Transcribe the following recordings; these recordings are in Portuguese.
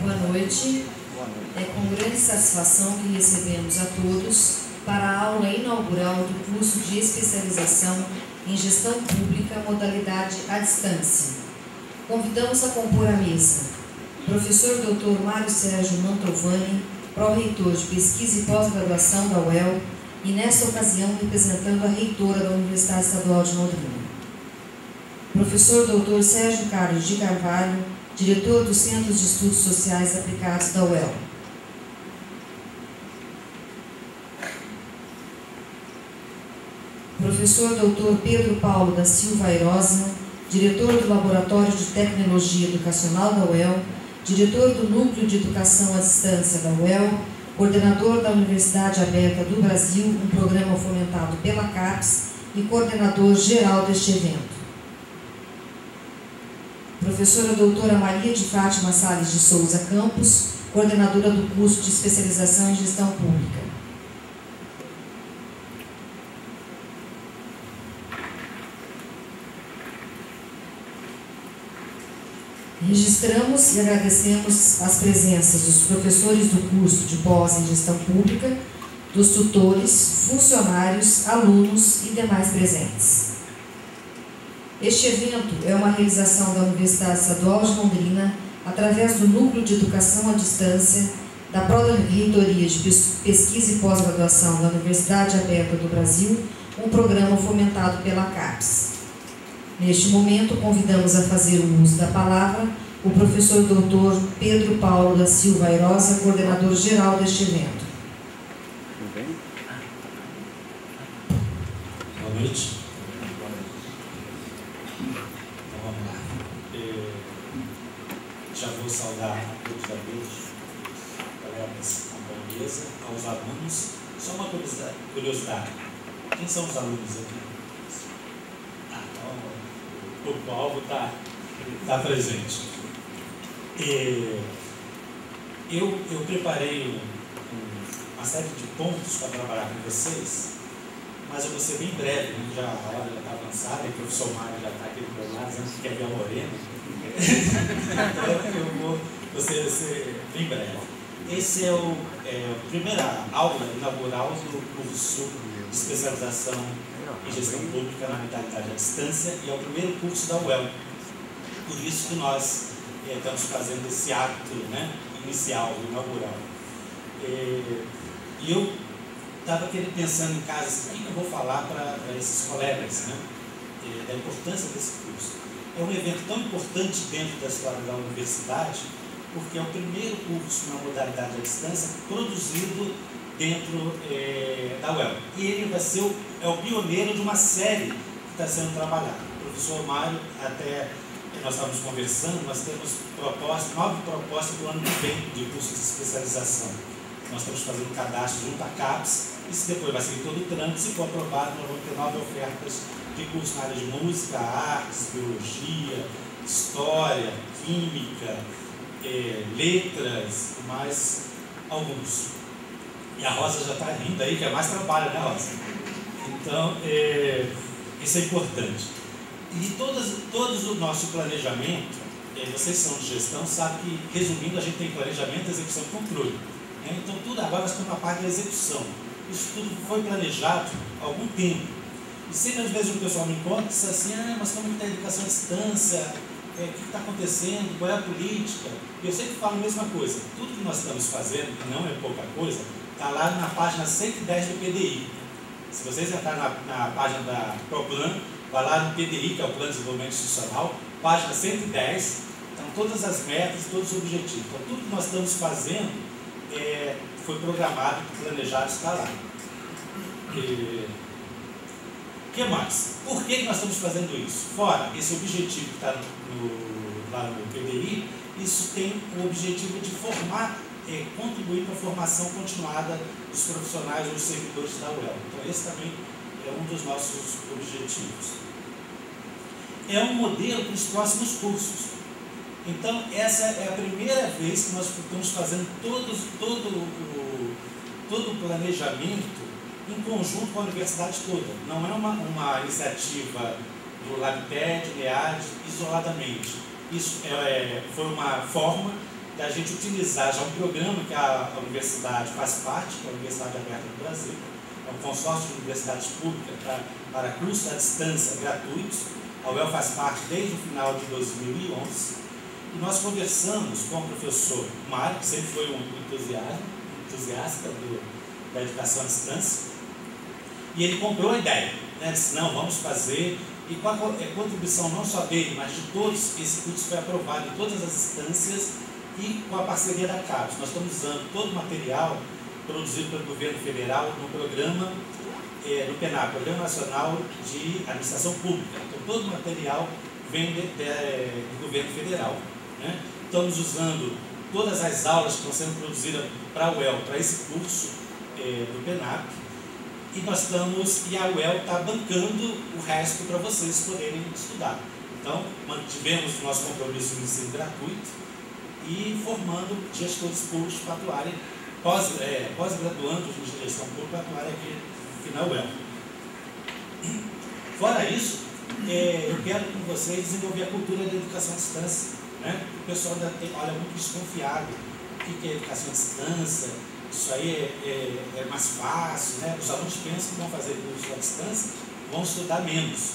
Boa noite. É com grande satisfação que recebemos a todos para a aula inaugural do curso de especialização em gestão pública, modalidade à distância. Convidamos a compor a mesa professor Dr. Mário Sérgio Mantovani, pró-reitor de pesquisa e pós-graduação da UEL, e nesta ocasião representando a reitora da Universidade Estadual de Londrina. Professor Dr. Sérgio Carlos de Carvalho, diretor do Centro de Estudos Sociais Aplicados da UEL. Professor Dr. Pedro Paulo da Silva Airosa, diretor do Laboratório de Tecnologia Educacional da UEL, diretor do Núcleo de Educação à Distância da UEL, coordenador da Universidade Aberta do Brasil, um programa fomentado pela CAPES, e coordenador geral deste evento. Professora doutora Maria de Fátima Salles de Souza Campos, coordenadora do curso de especialização em gestão pública. Registramos e agradecemos as presenças dos professores do curso de pós em gestão pública, dos tutores, funcionários, alunos e demais presentes. Este evento é uma realização da Universidade Estadual de Londrina, através do Núcleo de Educação à Distância, da Pró-Reitoria de Pesquisa e Pós-Graduação da Universidade Aberta do Brasil, um programa fomentado pela CAPES. Neste momento, convidamos a fazer o uso da palavra o professor Dr. Pedro Paulo da Silva Airosa, coordenador geral deste evento. Tudo bem? Boa noite. Então vamos lá. Já vou saudar todos a Deus, colegas da mesa, aos alunos. Só uma curiosidade. Quem são os alunos aqui? O público-alvo está presente. Eu preparei uma série de pontos para trabalhar com vocês, mas eu vou ser bem breve, né? Já a hora já está avançada, e o professor Mário já está aqui do meu lado, dizendo que quer ver a Morena. Então eu vou ser bem breve. Esse é a primeira aula inaugural do curso de especialização em gestão pública na modalidade à distância, e é o primeiro curso da UEL. Por isso que nós estamos fazendo esse ato, né, inicial, inaugural. E eu estava pensando em casa, assim, o que eu vou falar para esses colegas, né, da importância desse curso. É um evento tão importante dentro da história da universidade, porque é o primeiro curso na modalidade à distância produzido dentro da UEL. E ele vai ser o pioneiro de uma série que está sendo trabalhada. O professor Mário, até nós estávamos conversando, nós temos 9 propostas para o ano que vem de curso de especialização. Nós estamos fazendo um cadastro junto à CAPES, e se depois vai seguir todo o trâmite, se for aprovado, nós vamos ter 9 ofertas de curso na área de música, artes, biologia, história, química, letras, mais alguns. E a Rosa já está rindo aí, que é mais trabalho, né, Rosa? Então, isso é importante. E todos o nosso planejamento, vocês são de gestão, sabem que, resumindo, a gente tem planejamento, execução e controle. Então, tudo agora nós estamos na parte da execução. Isso tudo foi planejado há algum tempo. E sempre, às vezes, o pessoal me conta e diz assim, mas como está a educação à distância? O que está acontecendo? Qual é a política? E eu sempre falo a mesma coisa. Tudo que nós estamos fazendo, que não é pouca coisa, está lá na página 110 do PDI. Se vocês entrarem na página da ProPlan, vai lá no PDI, que é o Plano de Desenvolvimento Institucional, página 110, estão todas as metas, todos os objetivos. Então, tudo que nós estamos fazendo foi programado, planejado, está lá. O que mais? Por que nós estamos fazendo isso? Fora esse objetivo que está lá no PDI, isso tem o objetivo de formar, contribuir para a formação continuada dos profissionais ou dos servidores da UEL. Então, esse também é um dos nossos objetivos. É um modelo para os próximos cursos. Então, essa é a primeira vez que nós estamos fazendo todo o planejamento em conjunto com a universidade toda. Não é uma iniciativa do LabPed, LEAD, isoladamente. Isso foi uma forma da gente utilizar já um programa que a universidade faz parte, que é a Universidade Aberta do Brasil, é um consórcio de universidades públicas para cursos à distância gratuitos. A UEL faz parte desde o final de 2011, e nós conversamos com o professor Mário, que sempre foi um entusiasta da educação à distância, e ele comprou a ideia, né? Disse, não, vamos fazer, e com a contribuição não só dele, mas de todos, esse curso foi aprovado em todas as instâncias e com a parceria da CAPES. Nós estamos usando todo o material produzido pelo governo federal no programa, no PNAP, Programa Nacional de Administração Pública. Então, todo o material vem do governo federal, né? Estamos usando todas as aulas que estão sendo produzidas para a UEL, para esse curso do PNAP, e a UEL está bancando o resto para vocês poderem estudar. Então, mantivemos o nosso compromisso de ensino gratuito e formando gestores públicos para atuarem, pós-graduandos de gestão pública para atuarem aqui na UEL. Fora isso, eu quero com vocês desenvolver a cultura da educação à distância, né? O pessoal ainda olha muito desconfiado. O que é educação à distância? Isso aí é mais fácil, né? Os alunos pensam que vão fazer curso à distância, vão estudar menos.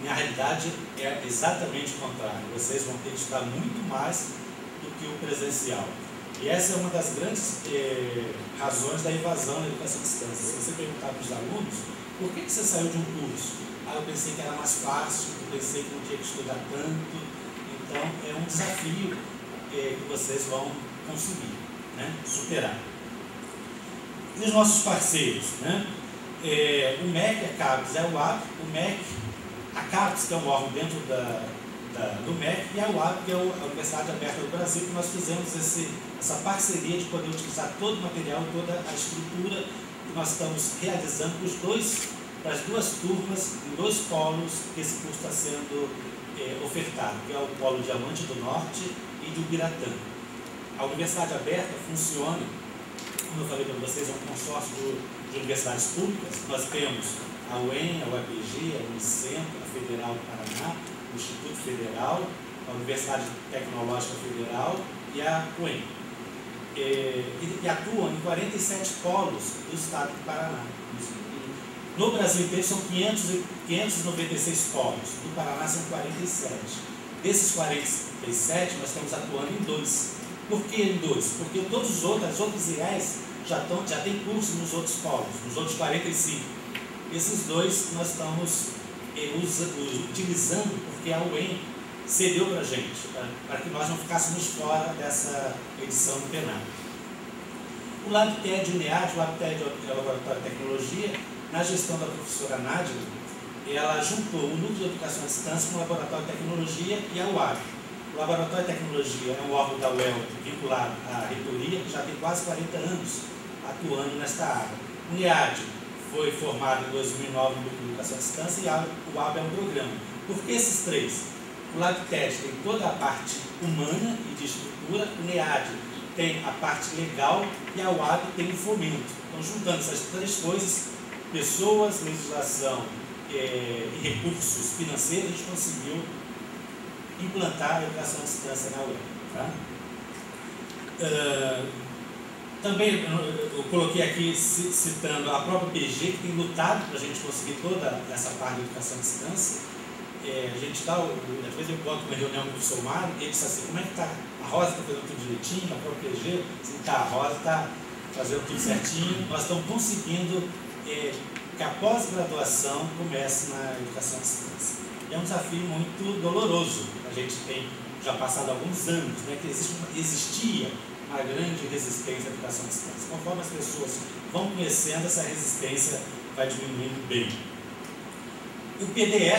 Na realidade, é exatamente o contrário. Vocês vão ter que estudar muito mais do que o presencial. E essa é uma das grandes razões da evasão da educação à distância. Se você perguntar para os alunos, por que você saiu de um curso? Eu pensei que era mais fácil, eu pensei que não tinha que estudar tanto. Então, é um desafio que vocês vão conseguir, né, superar. E os nossos parceiros, né? O MEC, a CAPES é o UAB, o MEC, a CAPES, que é um órgão dentro do MEC, e a UAB, que é a Universidade Aberta do Brasil, que nós fizemos essa parceria de poder utilizar todo o material, toda a estrutura que nós estamos realizando para as duas turmas, em 2 polos que esse curso está sendo ofertado, que é o Polo Diamante do Norte e do Ubiratã. A Universidade Aberta funciona, como eu falei para vocês, é um consórcio de universidades públicas. Nós temos a UEM, a UEPG, a Unicentro, a Federal do Paraná, o Instituto Federal, a Universidade Tecnológica Federal e a UEM. E atuam em 47 polos do estado do Paraná. No Brasil inteiro são 596 polos, no Paraná são 47. Desses 47, nós estamos atuando em 2. Por que em 2? Porque todos os outros, as outras IES já têm curso nos outros polos, nos outros 45. Esses 2 nós estamos utilizando porque a UEM cedeu para a gente, para que nós não ficássemos fora dessa edição do PNAP. O LabTED e o NEAD, o LabTED é o Laboratório de Tecnologia, na gestão da professora Nádia, ela juntou o Núcleo de Educação à Distância com o Laboratório de Tecnologia e a UAB. O Laboratório de Tecnologia é um órgão da UEL vinculado à reitoria, que já tem quase 40 anos atuando nesta área. O NEAD foi formado em 2009 no Núcleo de Educação à Distância e o UAB é um programa. Por que esses 3? O LabTED tem toda a parte humana e de estrutura, o NEAD tem a parte legal e a UAB tem o fomento. Então, juntando essas 3 coisas, pessoas, legislação e recursos financeiros, a gente conseguiu implantar a educação à distância na UEL. Tá? Também eu coloquei aqui citando a própria PG, que tem lutado para a gente conseguir toda essa parte de educação à distância. A gente depois eu boto uma reunião com o professor Mário, e ele disse assim, como é que está? A Rosa está fazendo tudo direitinho, a própria PG, assim, tá, a Rosa está fazendo tudo certinho, nós estamos conseguindo que a pós-graduação comece na educação à distância. E é um desafio muito doloroso. A gente tem já passado alguns anos, né, que existia uma grande resistência à educação à distância. Conforme as pessoas vão conhecendo, essa resistência vai diminuindo bem. O PDE,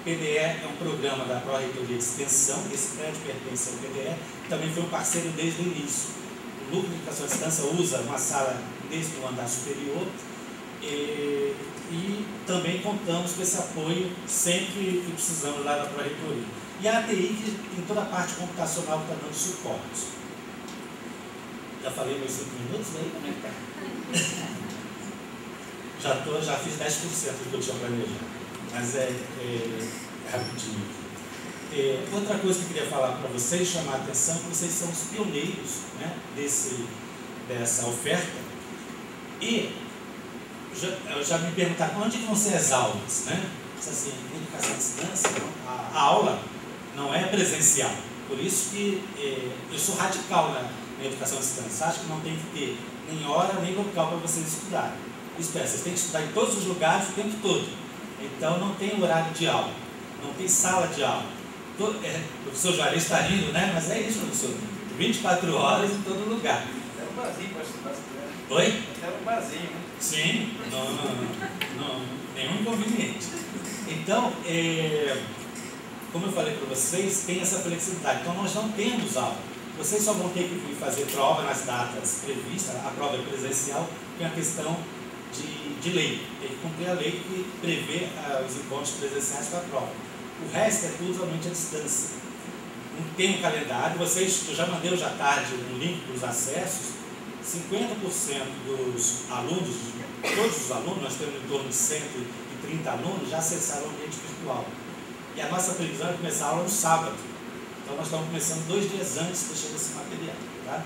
PDE é um programa da Pró-Reitoria de Extensão, esse prédio pertence ao PDE, também foi um parceiro desde o início. O Núcleo de Educação à Distância usa uma sala desde o andar superior e também contamos com esse apoio sempre que precisamos lá da Pró-Reitoria. E a ATI, que tem toda a parte computacional que está dando suporte. Já falei meus 5 minutos, aí como é que está? Já fiz 10% do que eu tinha planejado, mas é rapidinho. Outra coisa que eu queria falar para vocês, chamar a atenção, que vocês são os pioneiros, né, dessa oferta. E já me perguntaram onde vão ser as aulas, né? Assim, educação à distância, a aula não é presencial. Por isso que eu sou radical na educação à distância. Acho que não tem que ter nem hora nem local para vocês estudarem. Isso é, vocês têm que estudar em todos os lugares o tempo todo. Então não tem horário de aula, não tem sala de aula. O professor Juarez está rindo, né? Mas é isso, professor. 24 horas em todo lugar. Até um barzinho para estudar. Oi? Até um barzinho, né? Sim, não, nenhum inconveniente. Então, como eu falei para vocês, tem essa flexibilidade. Então nós não temos aula. Vocês só vão ter que fazer prova nas datas previstas, a prova é presencial, que é uma questão de lei. Tem que cumprir a lei que prevê os encontros presenciais para a prova. O resto é tudo somente à distância. Não tem um calendário. Eu já mandei hoje à tarde um link para os acessos. 50% dos alunos, todos os alunos, nós temos em torno de 130 alunos, já acessaram o ambiente virtual. E a nossa previsão é começar a aula no sábado. Então nós estamos começando 2 dias antes que chegue esse material. Tá?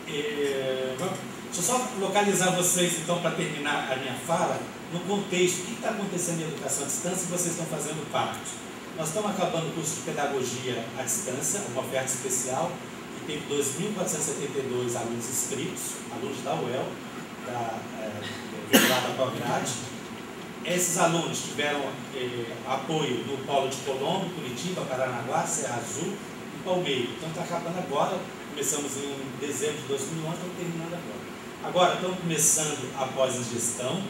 Deixa eu só localizar vocês, então, para terminar a minha fala, no contexto, o que está acontecendo em educação à distância e vocês estão fazendo parte. Nós estamos acabando o curso de pedagogia à distância, uma oferta especial, que tem 2.472 alunos inscritos, alunos da UEL, da Prograde. Esses alunos tiveram apoio no Polo de Colombo, Curitiba, Paranaguá, Serra Azul e Palmeira. Então está acabando agora, começamos em dezembro de 2011, estamos terminando agora. Agora estamos começando a pós-gestão.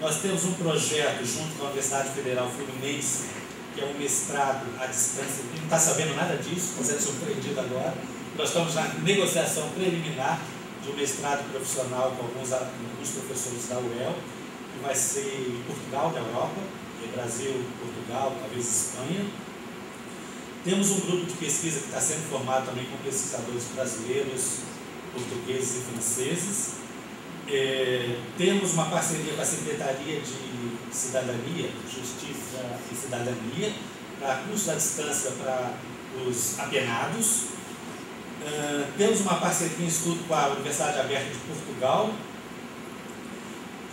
Nós temos um projeto junto com a Universidade Federal Fluminense, que é um mestrado à distância, que não está sabendo nada disso, está sendo surpreendido agora. Nós estamos na negociação preliminar de um mestrado profissional com alguns professores da UEL, que vai ser em Portugal, da Europa, Brasil, Portugal, talvez Espanha. Temos um grupo de pesquisa que está sendo formado também com pesquisadores brasileiros, portugueses e franceses. Temos uma parceria com a Secretaria de Cidadania, Justiça e Cidadania, para cursos à distância para os apenados. Temos uma parceria em estudo com a Universidade Aberta de Portugal.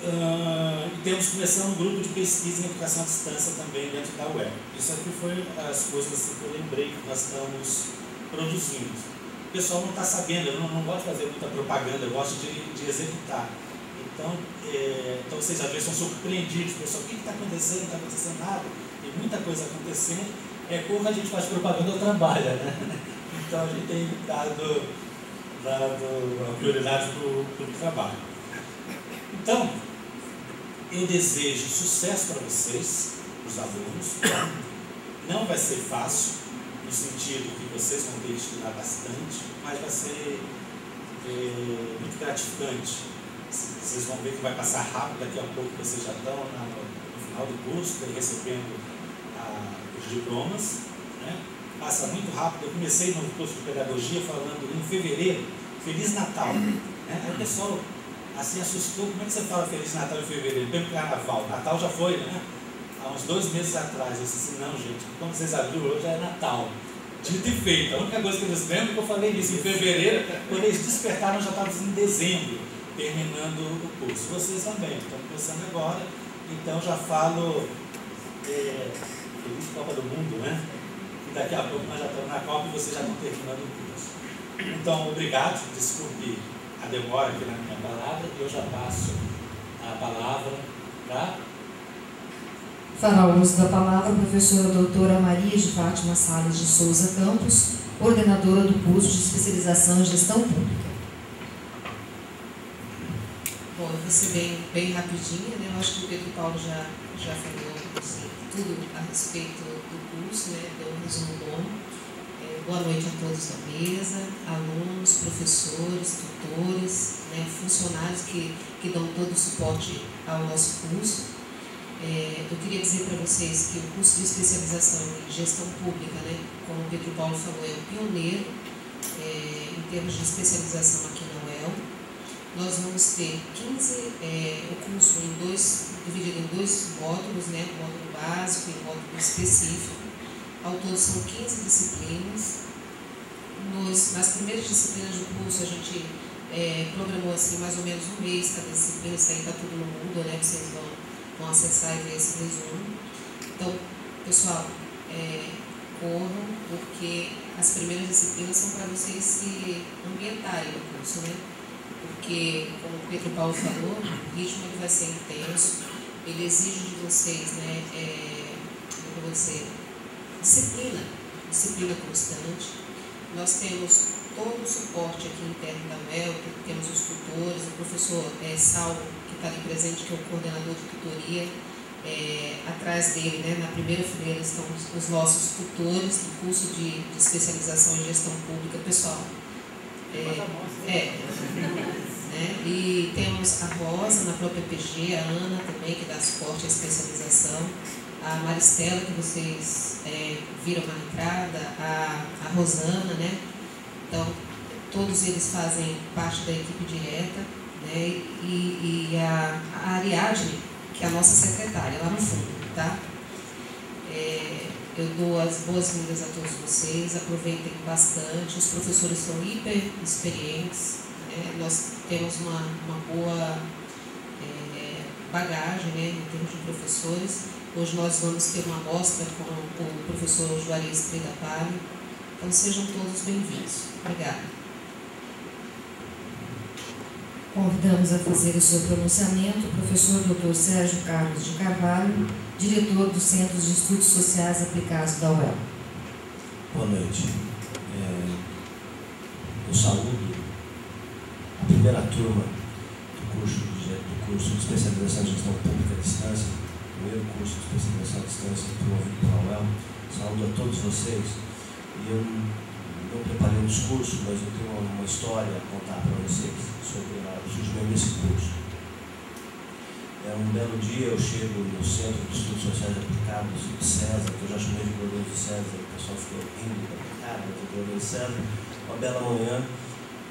E temos começando um grupo de pesquisa em educação à distância também dentro da UEL. Isso aqui foi as coisas assim, que eu lembrei que nós estamos produzindo. O pessoal não está sabendo, eu não gosto de fazer muita propaganda, eu gosto de executar. Então vocês às vezes são surpreendidos, pessoal, o que está acontecendo? Não está acontecendo nada, tem muita coisa acontecendo. Como a gente faz propaganda ou trabalha, né? Então a gente tem dado a prioridade para o trabalho. Então, eu desejo sucesso para vocês, os alunos. Não vai ser fácil, no sentido que vocês vão ter que estudar bastante, mas vai ser muito gratificante. Vocês vão ver que vai passar rápido, daqui a pouco vocês já estão no final do curso, recebendo os diplomas, né? Passa muito rápido. Eu comecei no curso de pedagogia falando em fevereiro, Feliz Natal. Né? Aí o pessoal assim assustou, como é que você fala Feliz Natal em fevereiro? Pelo Carnaval, Natal já foi, né? Há uns 2 meses atrás. Eu disse assim, não gente, como vocês abriram hoje é Natal. Dito e feito. A única coisa que eles lembram é que eu falei isso em fevereiro, quando eles despertaram já estávamos em dezembro, terminando o curso. Vocês também, estão começando agora, então já falo Feliz Copa do Mundo, né? E daqui a pouco nós já estamos na Copa e vocês já estão terminando o curso. Então, obrigado, desculpe a demora aqui na minha palavra, e eu já passo a palavra para... Fará o uso da palavra a professora doutora Maria de Fátima Salles de Souza Campos, coordenadora do curso de especialização em gestão pública. Bom, eu vou ser bem rapidinha, né? Eu acho que o Pedro Paulo já falou assim, tudo a respeito do curso, né? Deu um resumo bom. Boa noite a todos da mesa, alunos, professores, tutores, né? Funcionários que dão todo o suporte ao nosso curso. Eu queria dizer para vocês que o curso de especialização em gestão pública, né? Como o Pedro Paulo falou, é o pioneiro em termos de especialização aqui na UEL. Nós vamos ter o curso dividido em 2 módulos, né? O módulo básico e o módulo específico. Ao todo são 15 disciplinas. Nas primeiras disciplinas do curso a gente programou assim, mais ou menos um mês cada disciplina, isso aí está tudo no Moodle, né? Vocês vão acessar e ver esse resumo. Então, pessoal, corram, porque as primeiras disciplinas são para vocês se ambientarem no curso, né? Porque, como o Pedro Paulo falou, o ritmo ele vai ser intenso, ele exige de vocês, né, como eu vou dizer, disciplina constante. Nós temos todo o suporte aqui interno da UEL, temos os tutores, o professor Salvo, que está ali presente, que é o coordenador de tutoria. Atrás dele, né, na primeira fileira, estão os nossos tutores do curso de especialização em gestão pública. Pessoal, né, e temos a Rosa, na própria PG, a Ana também, que dá suporte à especialização, a Maristela, que vocês viram na entrada, a Rosana, né? Então, todos eles fazem parte da equipe direta, né? E a Ariadne, que é a nossa secretária, lá no fundo, tá? Eu dou as boas-vindas a todos vocês, aproveitem bastante, os professores são hiper experientes, né? Nós temos uma boa bagagem, né, em termos de professores. Hoje nós vamos ter uma amostra com o professor Juarez Tridapari, então sejam todos bem-vindos. Obrigada. Convidamos a fazer o seu pronunciamento o professor Dr. Sérgio Carlos de Carvalho, diretor do Centro de Estudos Sociais Aplicados da UEL. Boa noite. Eu saúdo a primeira turma do curso de especialização em gestão pública à distância, primeiro curso de especialização à distância promovido pela UEL. Saúdo a todos vocês. E eu não preparei um discurso, mas eu tenho uma história a contar para vocês sobre o surgimento desse curso. Um belo dia eu chego no Centro de Estudos Sociais Aplicados de César, que eu já chamei de Glorioso de César, o pessoal ficou rindo da minha cara, mas eu Glorioso de César, uma bela manhã,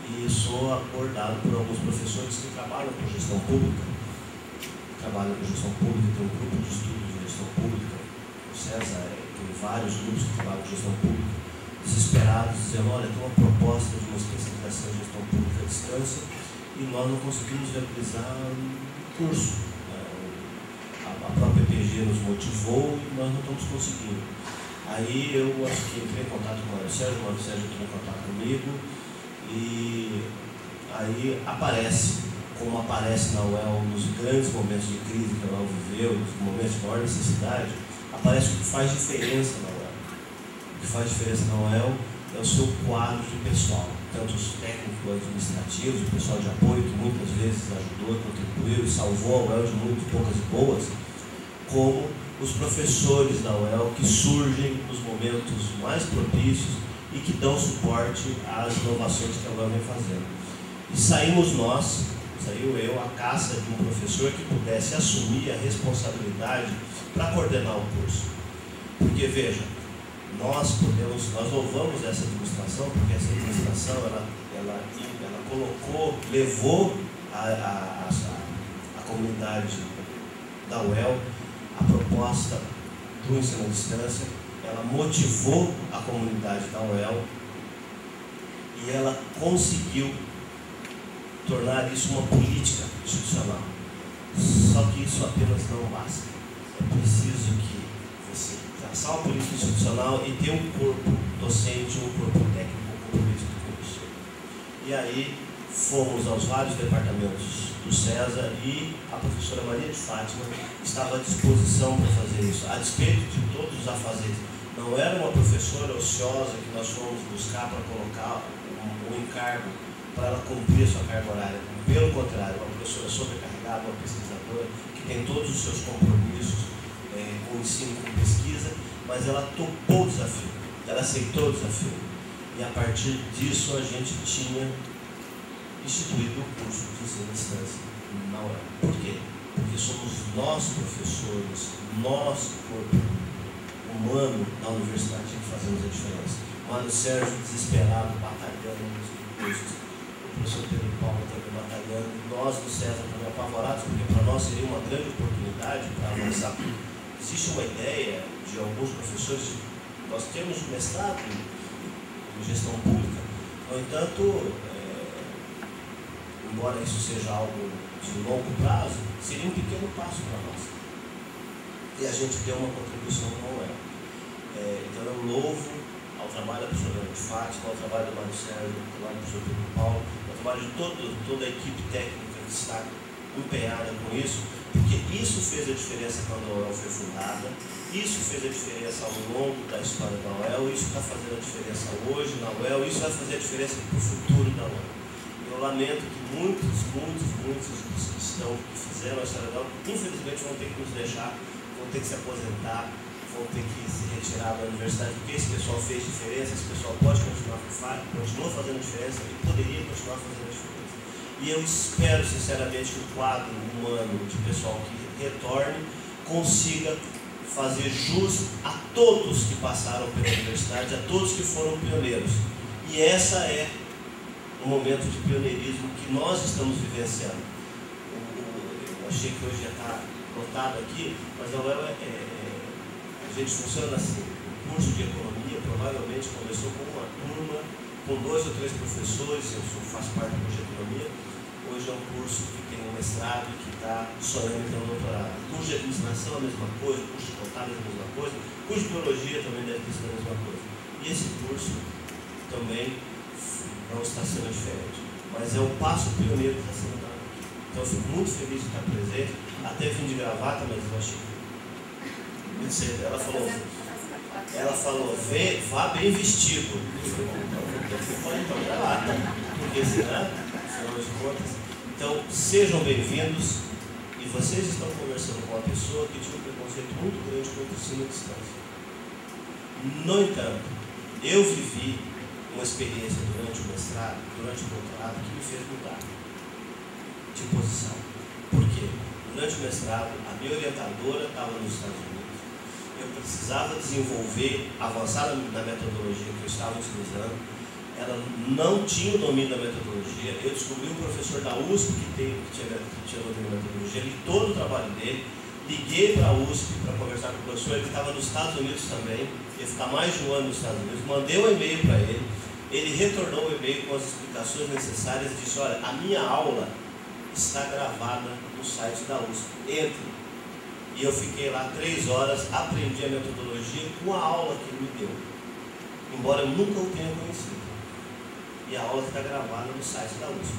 e sou abordado por alguns professores que trabalham com gestão pública. Trabalham com gestão pública, tem um grupo de estudos de gestão pública. O César tem vários grupos que trabalham com gestão pública, desesperados, dizendo: olha, tem uma proposta de uma especialização em gestão pública à distância e nós não conseguimos viabilizar um curso. A própria PG nos motivou e nós não estamos conseguindo. Aí eu acho que entrei em contato com o Mário Sérgio entrou em contato comigo e aí aparece, como aparece na UEL nos grandes momentos de crise que a UEL viveu, nos momentos de maior necessidade, aparece o que faz diferença na UEL. O que faz diferença na UEL é o seu quadro de pessoal, tanto os técnicos administrativos, o pessoal de apoio que muitas vezes ajudou, contribuiu e salvou a UEL de muito poucas e boas, como os professores da UEL que surgem nos momentos mais propícios e que dão suporte às inovações que a UEL vem fazendo. E saiu eu, a caça de um professor que pudesse assumir a responsabilidade para coordenar o curso. Porque, veja, nós louvamos essa administração, porque essa administração levou a comunidade da UEL a proposta do ensino à distância, ela motivou a comunidade da UEL e ela conseguiu tornar isso uma política institucional. Só que isso apenas não basta. É preciso que você traçar uma política institucional e ter um corpo docente, um corpo técnico comprometido com isso. E aí fomos aos vários departamentos do César e a professora Maria de Fátima estava à disposição para fazer isso, a despeito de todos os afazeres. Não era uma professora ociosa que nós fomos buscar para colocar um encargo para ela cumprir a sua carga horária. Pelo contrário, uma professora sobrecarregada, uma pesquisadora que tem todos os seus compromissos com ensino, com pesquisa, mas ela topou o desafio, ela aceitou o desafio. E a partir disso a gente tinha instituído o curso de ensino à distância na UEL. Por quê? Porque somos nós, professores, nós, corpo humano da universidade, que fazemos a diferença. O Mário Sérgio desesperado, batalhando nos cursos, o professor Pedro Paulo também batalhando, nós do César também apavorados, porque para nós seria uma grande oportunidade para avançar. Existe uma ideia de alguns professores, Nós temos mestrado em gestão pública. No entanto, embora isso seja algo de longo prazo, seria um pequeno passo para nós. E a gente deu uma contribuição com ela. Então eu louvo ao trabalho da professora Ana de Fátima, ao trabalho do Mário Sérgio, ao trabalho do professor Pedro Paulo, ao trabalho de toda a equipe técnica que está empenhada com isso, porque isso fez a diferença quando a UEL foi fundada, isso fez a diferença ao longo da história da UEL, isso está fazendo a diferença hoje na UEL, isso vai fazer a diferença para o futuro da UEL. Eu lamento que muitos dos que fizeram a história da UEL, infelizmente vão ter que nos deixar, vão ter que se aposentar, vão ter que se retirar da universidade, porque esse pessoal fez diferença, esse pessoal continua fazendo diferença e poderia continuar fazendo diferença. E eu espero sinceramente que o quadro humano de pessoal que retorne consiga fazer jus a todos que passaram pela universidade, a todos que foram pioneiros. E essa é o momento de pioneirismo que nós estamos vivenciando. Eu achei que hoje já está lotado aqui, mas a UEL a gente funciona assim. O curso de economia provavelmente começou com uma turma, com 2 ou 3 professores, eu faço parte do curso de economia. Hoje é um curso que tem um mestrado e que está sonhando em ter um doutorado. O curso de administração é a mesma coisa, o curso de contábil é a mesma coisa, o curso de biologia também deve ter sido a mesma coisa. E esse curso também não está sendo diferente. Mas é um passo pioneiro que está sendo dado aqui. Então eu fico muito feliz de estar presente, até vim de gravata, mas eu achei muito cedo. Ela falou, vá bem vestido. Eu falei, então gravata, porque senão, afinal de contas. Então, sejam bem-vindos, e vocês estão conversando com uma pessoa que tinha um preconceito muito grande contra o ensino à distância. No entanto, eu vivi uma experiência durante o mestrado, durante o doutorado, que me fez mudar de posição. Por quê? Durante o mestrado, a minha orientadora estava nos Estados Unidos, eu precisava desenvolver, avançar na metodologia que eu estava utilizando. Ela não tinha o domínio da metodologia. Eu descobri um professor da USP que tinha o domínio da metodologia, li todo o trabalho dele, liguei para a USP para conversar com o professor, ele estava nos Estados Unidos também, ia ficar mais de um ano nos Estados Unidos, mandei um e-mail para ele, ele retornou o e-mail com as explicações necessárias e disse, olha, a minha aula está gravada no site da USP, entre. E eu fiquei lá 3 horas, aprendi a metodologia com a aula que ele me deu, embora eu nunca o tenha conhecido. E a aula está gravada no site da USP.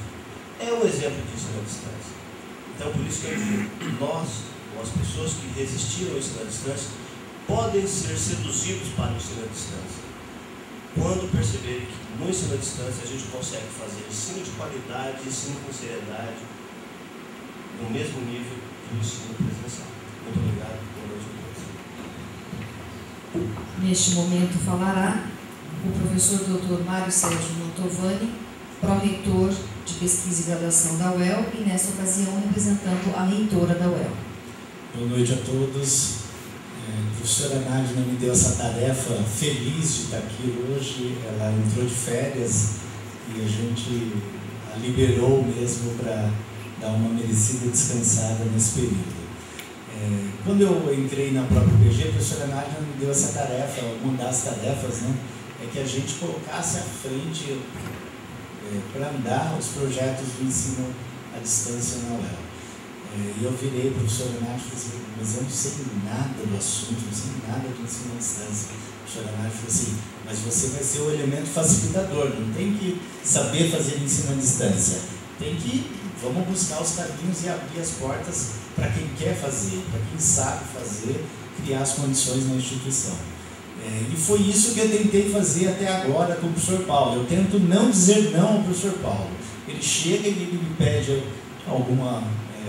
É um exemplo disso na distância. Então, por isso que eu digo, nós, ou as pessoas que resistiram ao ensino à distância, podem ser seduzidos para o ensino à distância, quando perceberem que no ensino à distância a gente consegue fazer ensino de qualidade, ensino com seriedade, no mesmo nível do ensino presencial. Muito obrigado. Boa noite a todos. Neste momento falará o professor Dr. Mário Sérgio Mantovani, pró-reitor de pesquisa e graduação da UEL e, nesta ocasião, representando a reitora da UEL. Boa noite a todos. A professora Nádia me deu essa tarefa, feliz de estar aqui hoje. Ela entrou de férias e a gente a liberou mesmo para dar uma merecida descansada nesse período. Quando eu entrei na própria PG, a professora Nádia me deu essa tarefa, uma das tarefas, né? É que a gente colocasse à frente para andar os projetos do ensino à distância na UEL. E eu virei para a professora Nádia e falei assim, mas eu não sei nada do assunto, não sei nada do ensino à distância. A professora Nádia falou assim, mas você vai ser o elemento facilitador, não tem que saber fazer ensino à distância, tem que, vamos buscar os caminhos e abrir as portas para quem quer fazer, para quem sabe fazer, criar as condições na instituição. E foi isso que eu tentei fazer até agora com o professor Paulo. Eu tento não dizer não ao professor Paulo. Ele chega e ele me pede alguma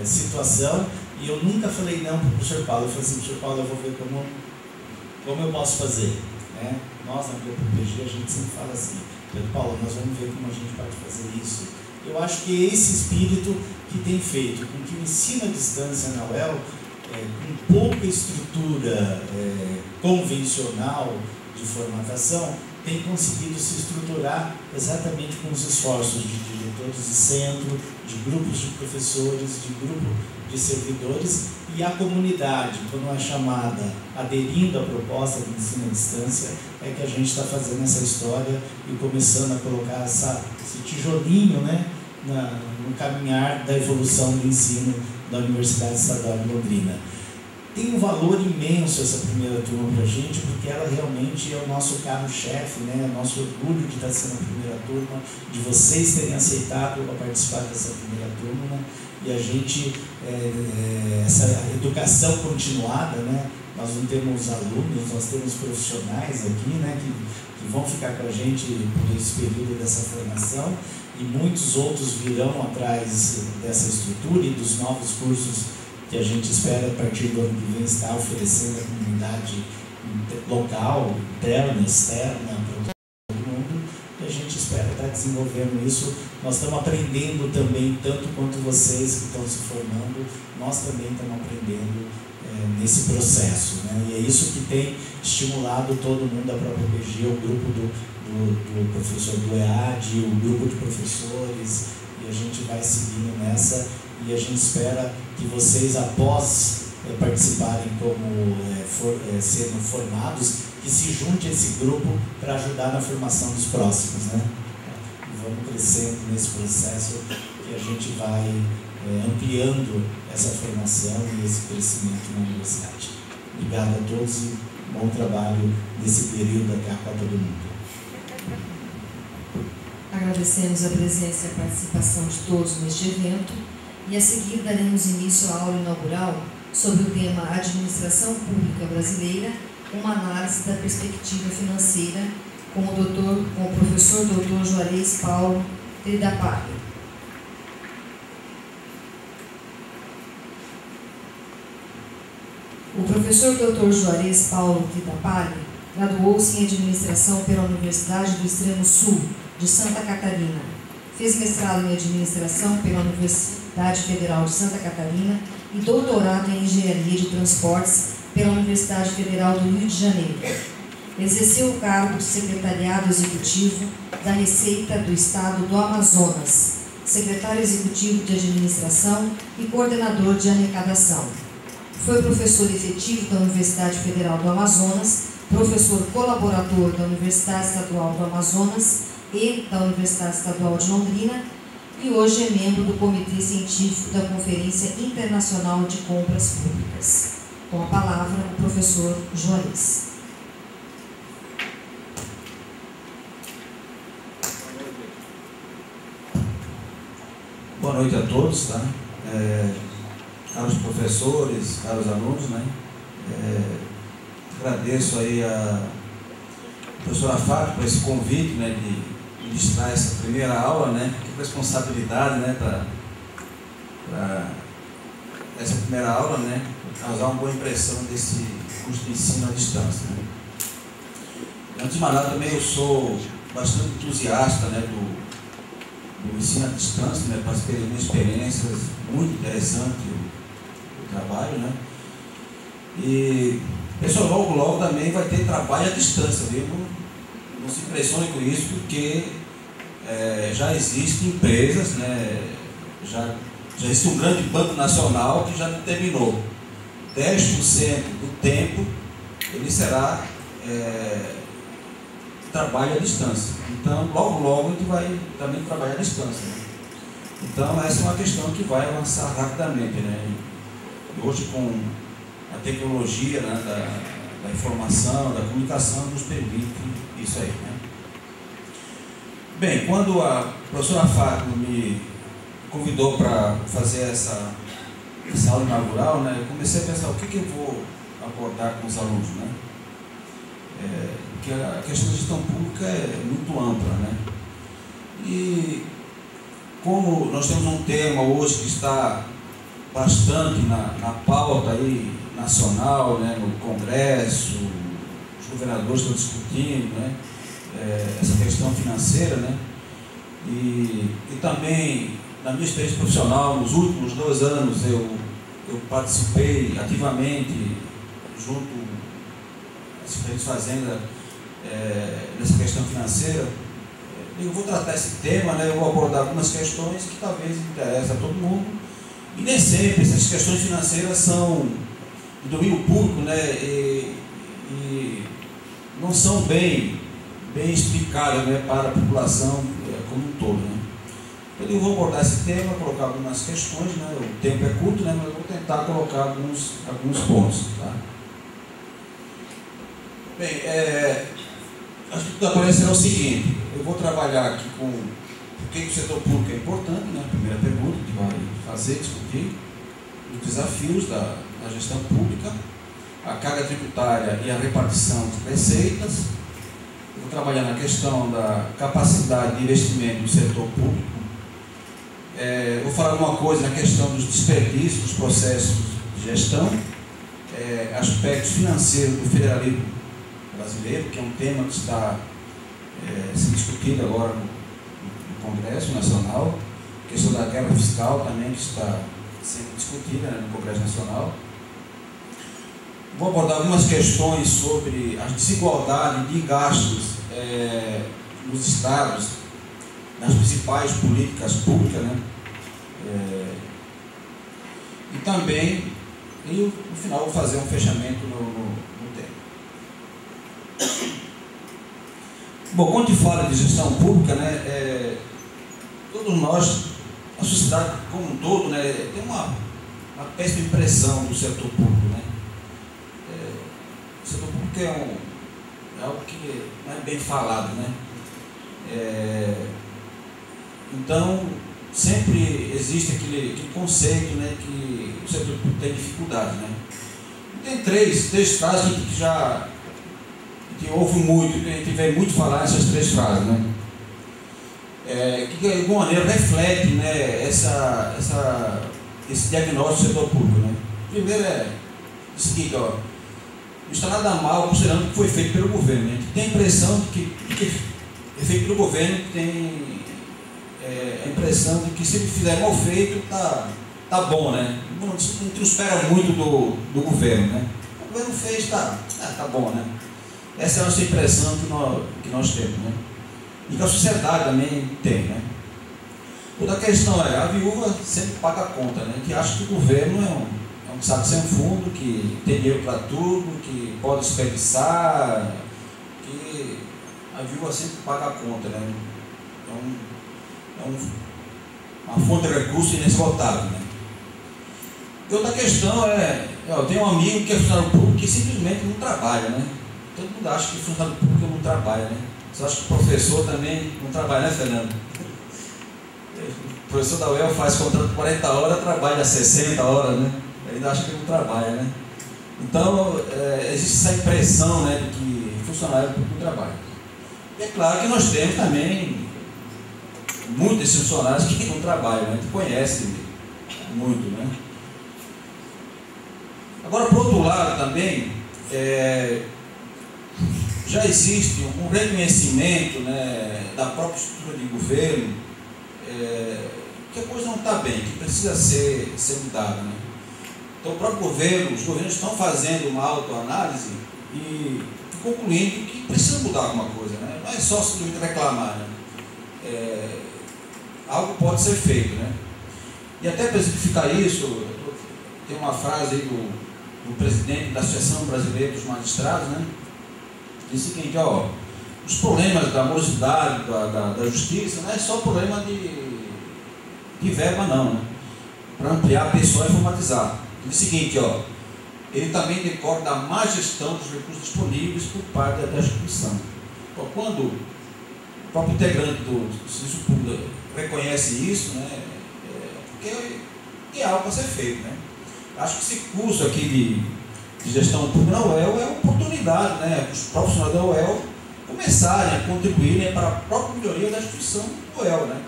situação e eu nunca falei não para o professor Paulo. Eu falei assim, professor Paulo, eu vou ver como eu posso fazer. Nós na PG a gente sempre fala assim, Pedro Paulo, nós vamos ver como a gente pode fazer isso. Eu acho que é esse espírito que tem feito com que o ensino à distância na UEL, com pouca estrutura convencional de formatação, tem conseguido se estruturar exatamente com os esforços de diretores de centro, de grupos de professores, de grupo de servidores e a comunidade, quando é chamada, aderindo à proposta de ensino à distância, é que a gente está fazendo essa história e começando a colocar esse tijolinho, né, no caminhar da evolução do ensino da Universidade Estadual de Londrina. Tem um valor imenso essa primeira turma para a gente, porque ela realmente é o nosso carro-chefe, né? É o nosso orgulho de estar sendo a primeira turma, de vocês terem aceitado a participar dessa primeira turma, né? E a gente, essa educação continuada, né? Nós não temos alunos, nós temos profissionais aqui, né? Que vão ficar com a gente por esse período dessa formação, e muitos outros virão atrás dessa estrutura e dos novos cursos que a gente espera, a partir do ano que vem, estar oferecendo à comunidade local, interna, externa, para todo mundo, e a gente espera estar desenvolvendo isso. Nós estamos aprendendo também, tanto quanto vocês que estão se formando, nós também estamos aprendendo nesse processo, né? E é isso que tem estimulado todo mundo da própria PG, o grupo do professor do EAD, o grupo de professores, e a gente vai seguindo nessa. E a gente espera que vocês, após participarem como sendo formados, que se junte a esse grupo para ajudar na formação dos próximos, né? E vamos crescendo nesse processo, que a gente vai ampliando essa formação e esse crescimento na universidade. Obrigado a todos e bom trabalho nesse período até a Copa do Mundo. Agradecemos a presença e a participação de todos neste evento. E a seguir daremos início à aula inaugural sobre o tema Administração Pública Brasileira, uma análise da perspectiva financeira, com o professor Dr. Juarez Paulo Tridapari. O professor Dr. Juarez Paulo Tridapari graduou-se em Administração pela Universidade do Extremo Sul de Santa Catarina. Fez mestrado em Administração pela Universidade Federal de Santa Catarina e doutorado em Engenharia de Transportes pela Universidade Federal do Rio de Janeiro. Exerceu o cargo de Secretariado Executivo da Receita do Estado do Amazonas, Secretário Executivo de Administração e Coordenador de Arrecadação. Foi professor efetivo da Universidade Federal do Amazonas, professor colaborador da Universidade Estadual do Amazonas e da Universidade Estadual de Londrina, e hoje é membro do Comitê Científico da Conferência Internacional de Compras Públicas. Com a palavra, o professor Juarez. Boa noite a todos, tá? Caros professores, caros alunos, né? Agradeço aí a professora Fábio por esse convite, né, de ministrar essa primeira aula, né? Que responsabilidade, né, para essa primeira aula, né, causar uma boa impressão desse curso de ensino à distância, né? Antes de mais nada, também eu sou bastante entusiasta, né, do ensino à distância, né? Participei de minhas experiências muito interessantes o trabalho, né? E pessoal, logo também vai ter trabalho à distância, viu? Não se impressione com isso, porque já existem empresas, né? Já existe um grande banco nacional que já determinou 10% do tempo ele será trabalho à distância. Então, logo a gente vai também trabalhar à distância, né? Então, essa é uma questão que vai avançar rapidamente, né? Hoje, com a tecnologia, né, da informação, da comunicação, nos permite isso aí, né? Bem, quando a professora Fátima me convidou para fazer essa aula inaugural, né, eu comecei a pensar o que eu vou abordar com os alunos, né? Porque a questão da gestão pública é muito ampla, né? E como nós temos um tema hoje que está bastante na pauta aí nacional, né, no Congresso, os governadores estão discutindo, né, essa questão financeira, né, e também na minha experiência profissional, nos últimos 2 anos eu participei ativamente junto às diferentes fazendas nessa questão financeira, Eu vou tratar esse tema, né, eu vou abordar algumas questões que talvez interessem a todo mundo, e nem sempre essas questões financeiras são do domínio público, né, e não são bem explicadas, né, para a população como um todo. Né. Então, eu vou abordar esse tema, colocar algumas questões, né, o tempo é curto, né, mas eu vou tentar colocar alguns pontos. Tá? Bem, acho que o que aparecerá é o seguinte: eu vou trabalhar aqui com por que o setor público é importante, né? A primeira pergunta que vai fazer, discutir os desafios da gestão pública, a carga tributária e a repartição de receitas. Eu vou trabalhar na questão da capacidade de investimento do setor público. Vou falar uma coisa na questão dos desperdícios dos processos de gestão, aspectos financeiros do federalismo brasileiro, que é um tema que está sendo discutido agora no Congresso Nacional, a questão da guerra fiscal também que está sendo discutida, né, no Congresso Nacional. Vou abordar algumas questões sobre a desigualdade de gastos nos estados, nas principais políticas públicas, né? E também, no final, vou fazer um fechamento no tema. Bom, quando a gente fala de gestão pública, né, todos nós, a sociedade como um todo, né, tem uma péssima impressão do setor público. Né? O setor público é algo que não é bem falado. Né? Então, sempre existe aquele conceito, né, que o setor público tem dificuldade. Né? Tem três frases que já que ouve muito, que a gente vê muito falar essas três frases, né? Que de alguma maneira reflete, né, esse diagnóstico do setor público. Né? Primeiro é o seguinte: ó, não está nada mal considerando que foi feito pelo governo. Né? A gente tem a impressão de que é feito pelo governo, tem a impressão de que se ele fizer mal feito, tá bom. Né? A gente não espera muito do governo. Né? O governo fez, tá bom. Né? Essa é a nossa impressão que nós temos, né? E que a sociedade também tem, né? Outra questão a viúva sempre paga a conta, né? Que acha que o governo é um saco sem fundo, que tem dinheiro para tudo, que pode desperdiçar, que a viúva sempre paga a conta, né? Uma fonte de recurso inesgotável, né? E outra questão eu tenho um amigo que é funcionário público que simplesmente não trabalha, né? Todo mundo acha que funcionário público não trabalha, né? Você acha que o professor também não trabalha, né, Fernando? O professor da UEL faz contrato de 40 horas, trabalha 60 horas, né? Ainda acha que não trabalha, né? Então, existe essa impressão, né, de que funcionário público não trabalha. E é claro que nós temos também muitos desses funcionários que não trabalham, né? A gente conhece muito, né? Agora, por outro lado também, já existe um reconhecimento, né, da própria estrutura de governo, que a coisa não está bem, que precisa ser mudada. Né? Então, o próprio governo, os governos estão fazendo uma autoanálise e concluindo que precisa mudar alguma coisa. Né? Não é só simplesmente reclamar. Né? Algo pode ser feito. Né? E até para exemplificar isso, tem uma frase aí do presidente da Associação Brasileira dos Magistrados, né? Diz o seguinte: os problemas da morosidade, da justiça, não é só problema de verba, não, né? Para ampliar a pessoa e informatizar. Diz o seguinte: ele também decorre da má gestão dos recursos disponíveis por parte da instituição. Então, quando o próprio integrante do serviço público reconhece isso, né, porque é algo para ser feito. Né? Acho que esse curso aqui de gestão pública na UEL é uma oportunidade, né, os profissionais da UEL começarem a contribuírem para a própria melhoria da instituição UEL. Né?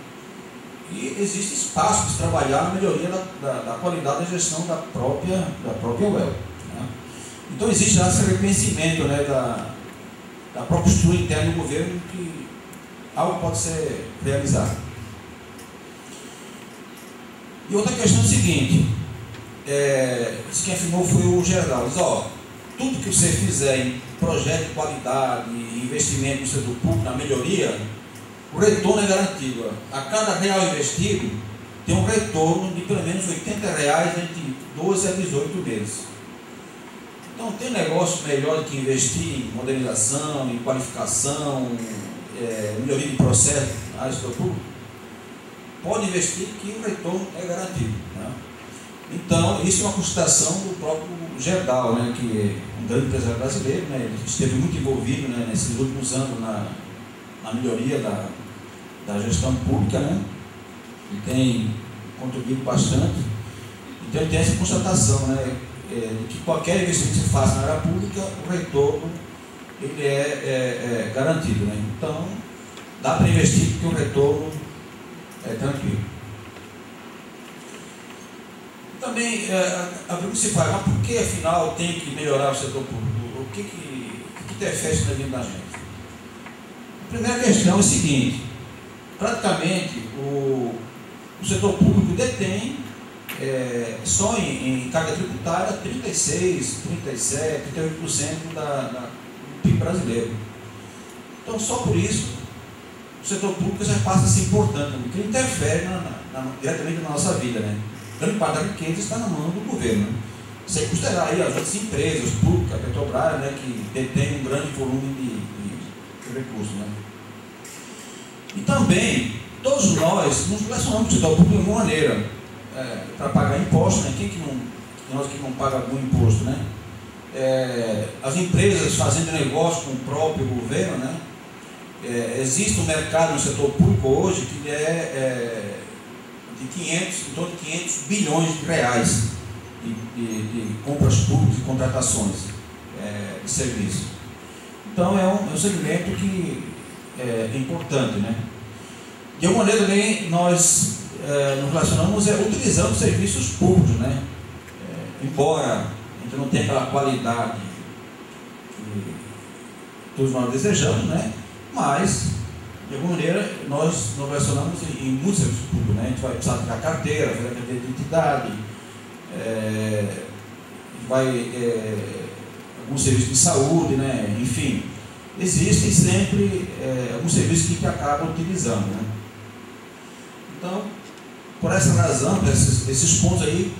E existe espaço para se trabalhar na melhoria da qualidade da gestão da própria UEL. Né? Então existe já esse reconhecimento, né, da própria estrutura interna do governo que algo pode ser realizado. E outra questão é o seguinte: isso quem afirmou foi o Geraldo. Diz: tudo que você fizer em projeto de qualidade, investimento no setor público, na melhoria, o retorno é garantido. A cada real investido, tem um retorno de pelo menos R$80 entre 12 a 18 meses. Então, tem negócio melhor do que investir em modernização, em qualificação, melhoria de processo na área do setor público? Pode investir que o retorno é garantido. Né? Então, isso é uma constatação do próprio Gerdau, né, que é um grande empresário brasileiro, né, ele esteve muito envolvido, né, nesses últimos anos na melhoria da gestão pública, né, ele tem contribuído bastante. Então, ele tem essa constatação, né, de que qualquer investimento que se faça na área pública, o retorno ele é garantido. Né? Então, dá para investir porque o retorno é tranquilo. Também, a pergunta se faz, mas por que afinal tem que melhorar o setor público? O que interfere na vida da gente? A primeira questão é a seguinte: praticamente o setor público detém só em carga tributária 36, 37, 38% do PIB brasileiro. Então, só por isso, o setor público já passa a ser importante, porque ele interfere diretamente na nossa vida. Né? Grande parte da riqueza está na mão do governo. Né? Sem considerar aí as outras empresas públicas, a Petrobras, né, que detém um grande volume de recursos. Né? E também, todos nós nos relacionamos com o setor público de alguma maneira. Para pagar imposto, né? Quem que não paga algum imposto, né? As empresas fazendo negócio com o próprio governo, né? Existe um mercado no setor público hoje que em torno de 500 bilhões de reais de compras públicas e contratações de serviço. Então é um segmento que é importante, né? De alguma maneira também nós nos relacionamos utilizando serviços públicos, né? Embora a gente não tenha aquela qualidade que todos nós desejamos, né? Mas, de alguma maneira, nós nos relacionamos em muitos serviços públicos, né? A gente vai precisar tirar carteira, fazer a carteira de identidade, alguns serviços de saúde, né? Enfim, existem sempre alguns serviços que a gente acaba utilizando, né? Então, por essa razão, esses pontos aí,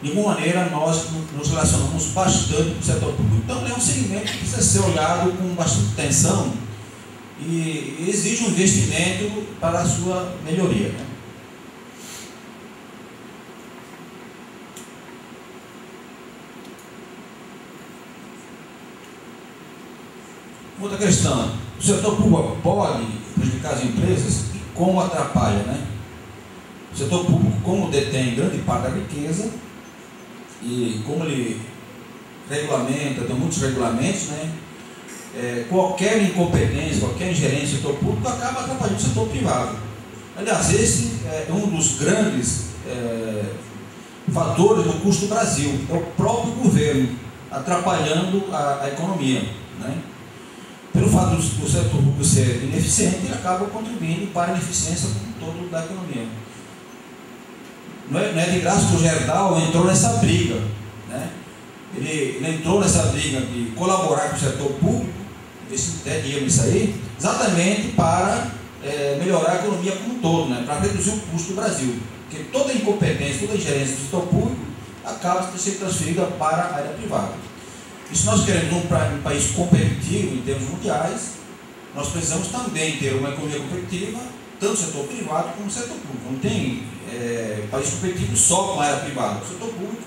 de alguma maneira, nós nos relacionamos bastante com o setor público. Então, é um segmento que precisa ser olhado com bastante atenção e exige um investimento para a sua melhoria. Né? Outra questão, o setor público pode prejudicar as empresas e como atrapalha, né? O setor público, como detém grande parte da riqueza e como ele regulamenta, tem muitos regulamentos, né? Qualquer incompetência, qualquer ingerência no setor público acaba atrapalhando o setor privado. Aliás, esse é um dos grandes fatores do custo do Brasil, é o próprio governo atrapalhando a economia, né? Pelo fato do setor público ser ineficiente, ele acaba contribuindo para a ineficiência todo da economia. Não é de graça que o Gerdau entrou nessa briga, né? Ele entrou nessa briga de colaborar com o setor público, investir até dinheiro nisso aí, exatamente para melhorar a economia como um todo, né? Para reduzir o custo do Brasil. Porque toda a incompetência, toda a ingerência do setor público acaba sendo transferida para a área privada. E se nós queremos um país competitivo em termos mundiais, nós precisamos também ter uma economia competitiva, tanto no setor privado como no setor público. Não tem país competitivo só com a área privada. O setor público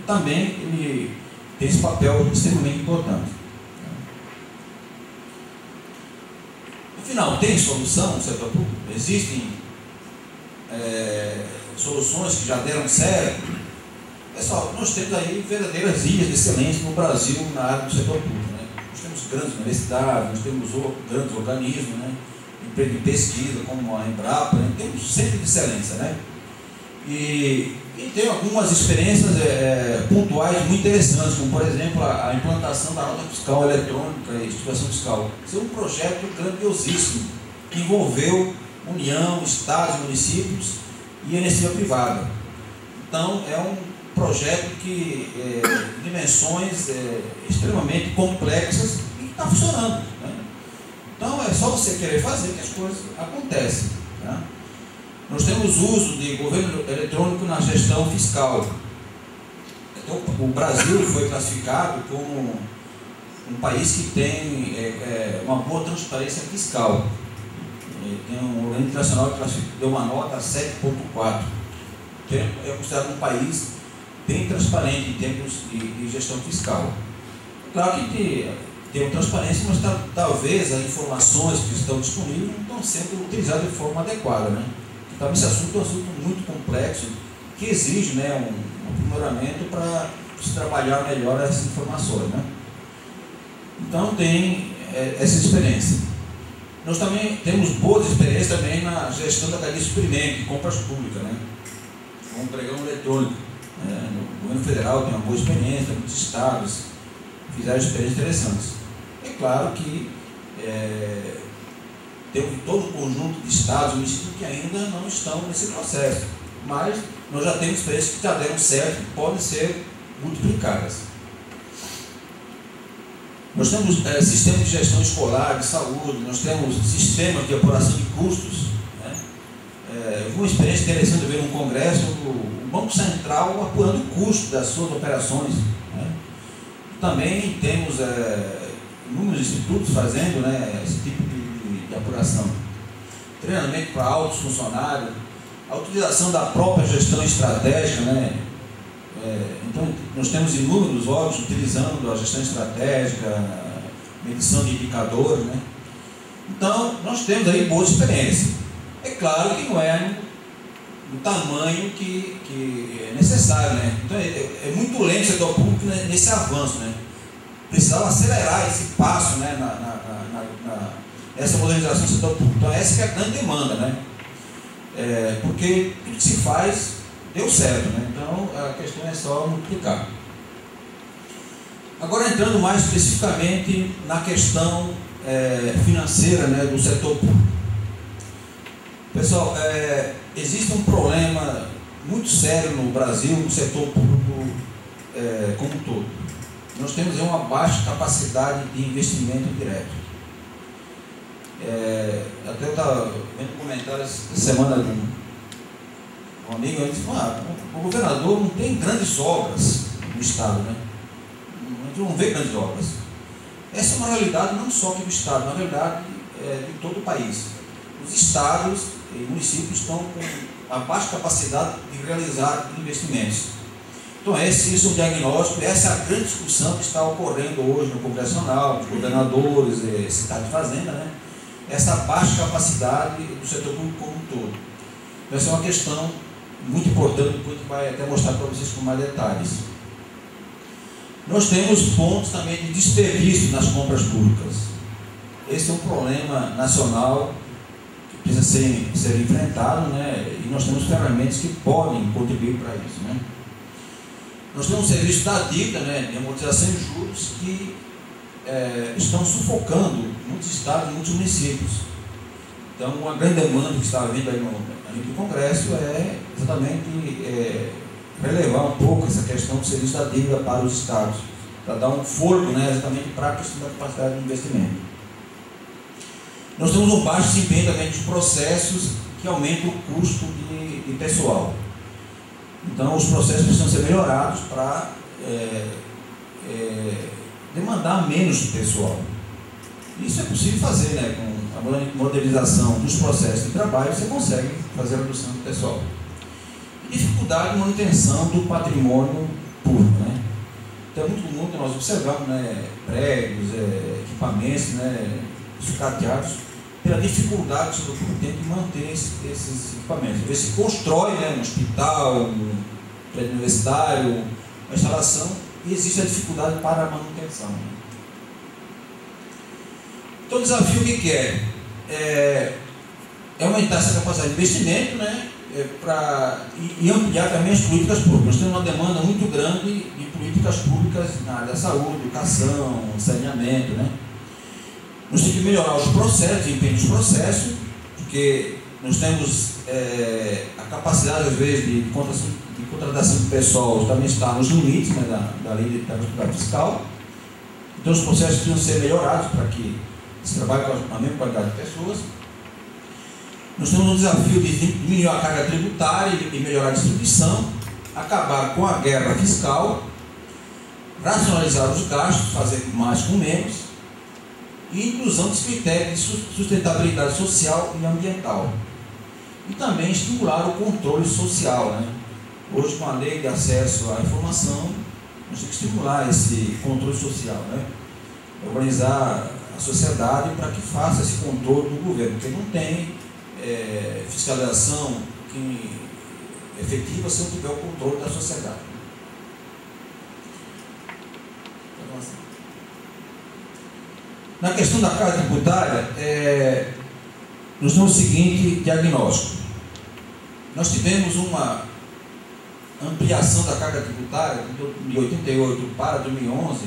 também ele tem esse papel extremamente importante. Afinal, tem solução no setor público? Existem soluções que já deram certo? Pessoal, nós temos aí verdadeiras ilhas de excelência no Brasil na área do setor público. Né? Nós temos grandes universidades, nós temos grandes organismos, né? Empresas de pesquisa como a Embrapa, né? Temos sempre de excelência. Né? E tem algumas experiências pontuais muito interessantes, como por exemplo a implantação da nota fiscal eletrônica e instituição fiscal. Isso é um projeto grandiosíssimo que envolveu União, Estados, municípios e a iniciativa privada. Então é um projeto que dimensões extremamente complexas e que está funcionando. Né? Então só você querer fazer que as coisas acontecem. Tá? Nós temos uso de governo eletrônico na gestão fiscal. Então, o Brasil foi classificado como um país que tem uma boa transparência fiscal. Tem um organismo internacional que deu uma nota 7,4. É considerado um país bem transparente em termos de gestão fiscal. Claro que tem transparência, mas talvez as informações que estão disponíveis não estão sendo utilizadas de forma adequada. Né? Então, esse assunto é um assunto muito complexo, que exige, né, um aprimoramento para se trabalhar melhor essas informações. Né? Então, tem essa experiência. Nós também temos boas experiências também na gestão da cadeia de suprimento, de compras públicas, né? Com o pregão eletrônico. O governo federal tem uma boa experiência, muitos estados fizeram experiências interessantes. É claro que tem todo um conjunto de estados e municípios que ainda não estão nesse processo, mas nós já temos experiências que já deram certo e podem ser multiplicadas. Nós temos sistemas de gestão escolar, de saúde, nós temos sistemas de apuração de custos. Né? Eu vi uma experiência interessante de ver no Congresso o Banco Central apurando o custo das suas operações. Né? Também temos inúmeros institutos fazendo, né, esse tipo de apuração. Treinamento para altos funcionários, a utilização da própria gestão estratégica, né? Então, nós temos inúmeros órgãos utilizando a gestão estratégica, medição de indicadores, né? Então, nós temos aí boa experiência. É claro que não é do tamanho que é necessário, né? Então, é muito lento o setor público nesse avanço, né? Precisava acelerar esse passo, né, essa modernização do setor público. Então, essa que é a grande demanda, né? Porque tudo que se faz deu certo, né? Então a questão é só multiplicar. Agora, entrando mais especificamente na questão financeira, né, do setor público. Pessoal, existe um problema muito sério no Brasil, no setor público como um todo. Nós temos uma baixa capacidade de investimento direto. Até eu estava vendo comentários essa semana de um amigo, ele disse: o governador não tem grandes obras no estado, né? A gente não vê grandes obras. Essa é uma realidade não só aqui do estado, uma realidade de todo o país. Os estados e municípios estão com a baixa capacidade de realizar investimentos. Então esse é o diagnóstico, essa é a grande discussão que está ocorrendo hoje no Congresso Nacional, os governadores, secretários de Fazenda, né? Essa baixa capacidade do setor público como um todo. Então essa é uma questão muito importante, depois a gente vai até mostrar para vocês com mais detalhes. Nós temos pontos também de desperdício nas compras públicas. Esse é um problema nacional que precisa ser enfrentado, né? E nós temos ferramentas que podem contribuir para isso, né? Nós temos um serviço da dívida, né, de amortização de juros, que estão sufocando muitos estados e muitos municípios. Então, uma grande demanda que está vindo aí no Congresso é exatamente relevar um pouco essa questão do serviço da dívida para os estados, para dar um fôlego, né, exatamente para a questão da capacidade de investimento. Nós temos um baixo desempenho também dos processos que aumentam o custo de pessoal. Então, os processos precisam ser melhorados para demandar menos de pessoal. Isso é possível fazer, né? Com a modernização dos processos de trabalho, você consegue fazer a redução do pessoal. E dificuldade de manutenção do patrimônio público, né? Então, é muito comum que nós observamos, né, prédios, equipamentos, né, sucateados, pela dificuldade que o público tem de manter esses equipamentos. Às vezes se constrói, né, um hospital, um prédio universitário, uma instalação, e existe a dificuldade para a manutenção. Então, o desafio que é aumentar essa capacidade de investimento, né, e ampliar também as políticas públicas. Nós temos uma demanda muito grande de políticas públicas na área da saúde, educação, saneamento, né? Nós temos que melhorar os processos, desempenho dos processos, porque nós temos a capacidade, às vezes, de contratação de pessoal também está nos limites, né, da lei da responsabilidade fiscal. Então, os processos precisam ser melhorados para que se trabalha com a mesma quantidade de pessoas. Nós temos um desafio de diminuir a carga tributária e melhorar a distribuição, acabar com a guerra fiscal, racionalizar os gastos, fazer mais com menos, e inclusão dos critérios de sustentabilidade social e ambiental. E também estimular o controle social, né? Hoje, com a lei de acesso à informação, nós temos que estimular esse controle social, né? Organizar a sociedade para que faça esse controle do governo, porque não tem fiscalização efetiva se não tiver o controle da sociedade. Na questão da carga tributária, nós temos o seguinte diagnóstico. Nós tivemos uma ampliação da carga tributária de 88 para 2011,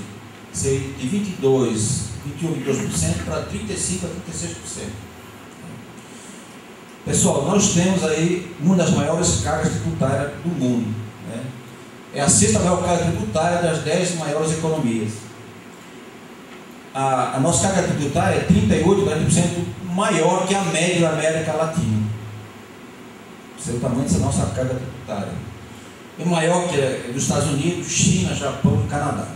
de 21,2% para 35% a 36%. Pessoal, nós temos aí uma das maiores cargas tributárias do mundo, né? É a sexta maior carga tributária das 10 maiores economias. A nossa carga tributária é 38% maior que a média da América Latina. Esse é o tamanho dessa nossa carga tributária. É maior que a dos Estados Unidos, China, Japão e Canadá.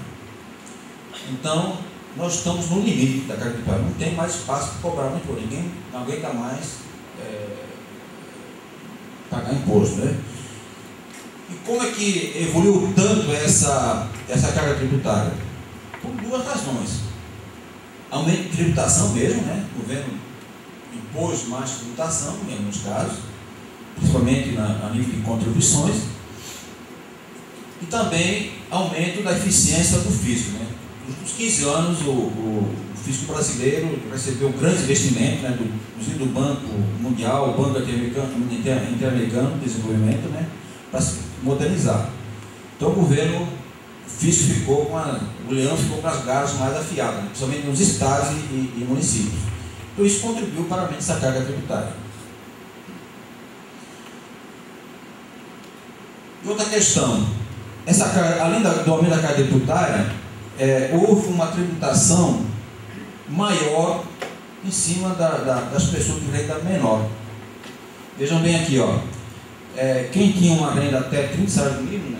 Então, nós estamos no limite da carga tributária. Não tem mais espaço para cobrar muito por ninguém, não aguenta mais pagar imposto, né? E como é que evoluiu tanto essa carga tributária? Por duas razões. Aumento de tributação mesmo, né? O governo impôs mais tributação, em alguns casos, principalmente a nível de contribuições, e também aumento da eficiência do fisco, né? Nos últimos 15 anos, o fisco brasileiro recebeu um grande investimento, né, do Banco Mundial, o Banco Interamericano de Desenvolvimento, né, para se modernizar. Então o governo, o fisco ficou o leão ficou com as garras mais afiadas, né, principalmente nos estados e municípios. Então isso contribuiu para aumentar essa carga tributária. E outra questão, além do aumento da carga tributária, houve uma tributação maior em cima das pessoas de renda menor. Vejam bem aqui, ó. Quem tinha uma renda até 30 salários mínimos, né,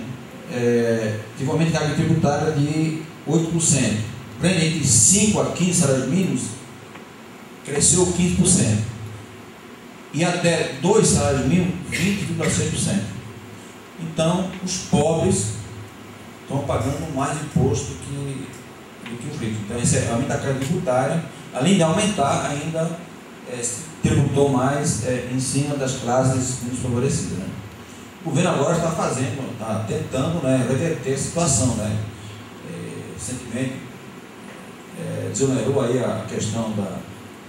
teve um aumento de carga tributária de 8%. Renda entre 5 a 15 salários mínimos cresceu 15%. E até 2 salários mínimos, 20,6%. Então, os pobres estão pagando mais imposto do que os ricos. Então, esse aumento da carga tributária, além de aumentar, ainda tributou mais em cima das classes menos favorecidas, né? O governo agora está tentando, né, reverter a situação, né? Recentemente desonerou aí a questão da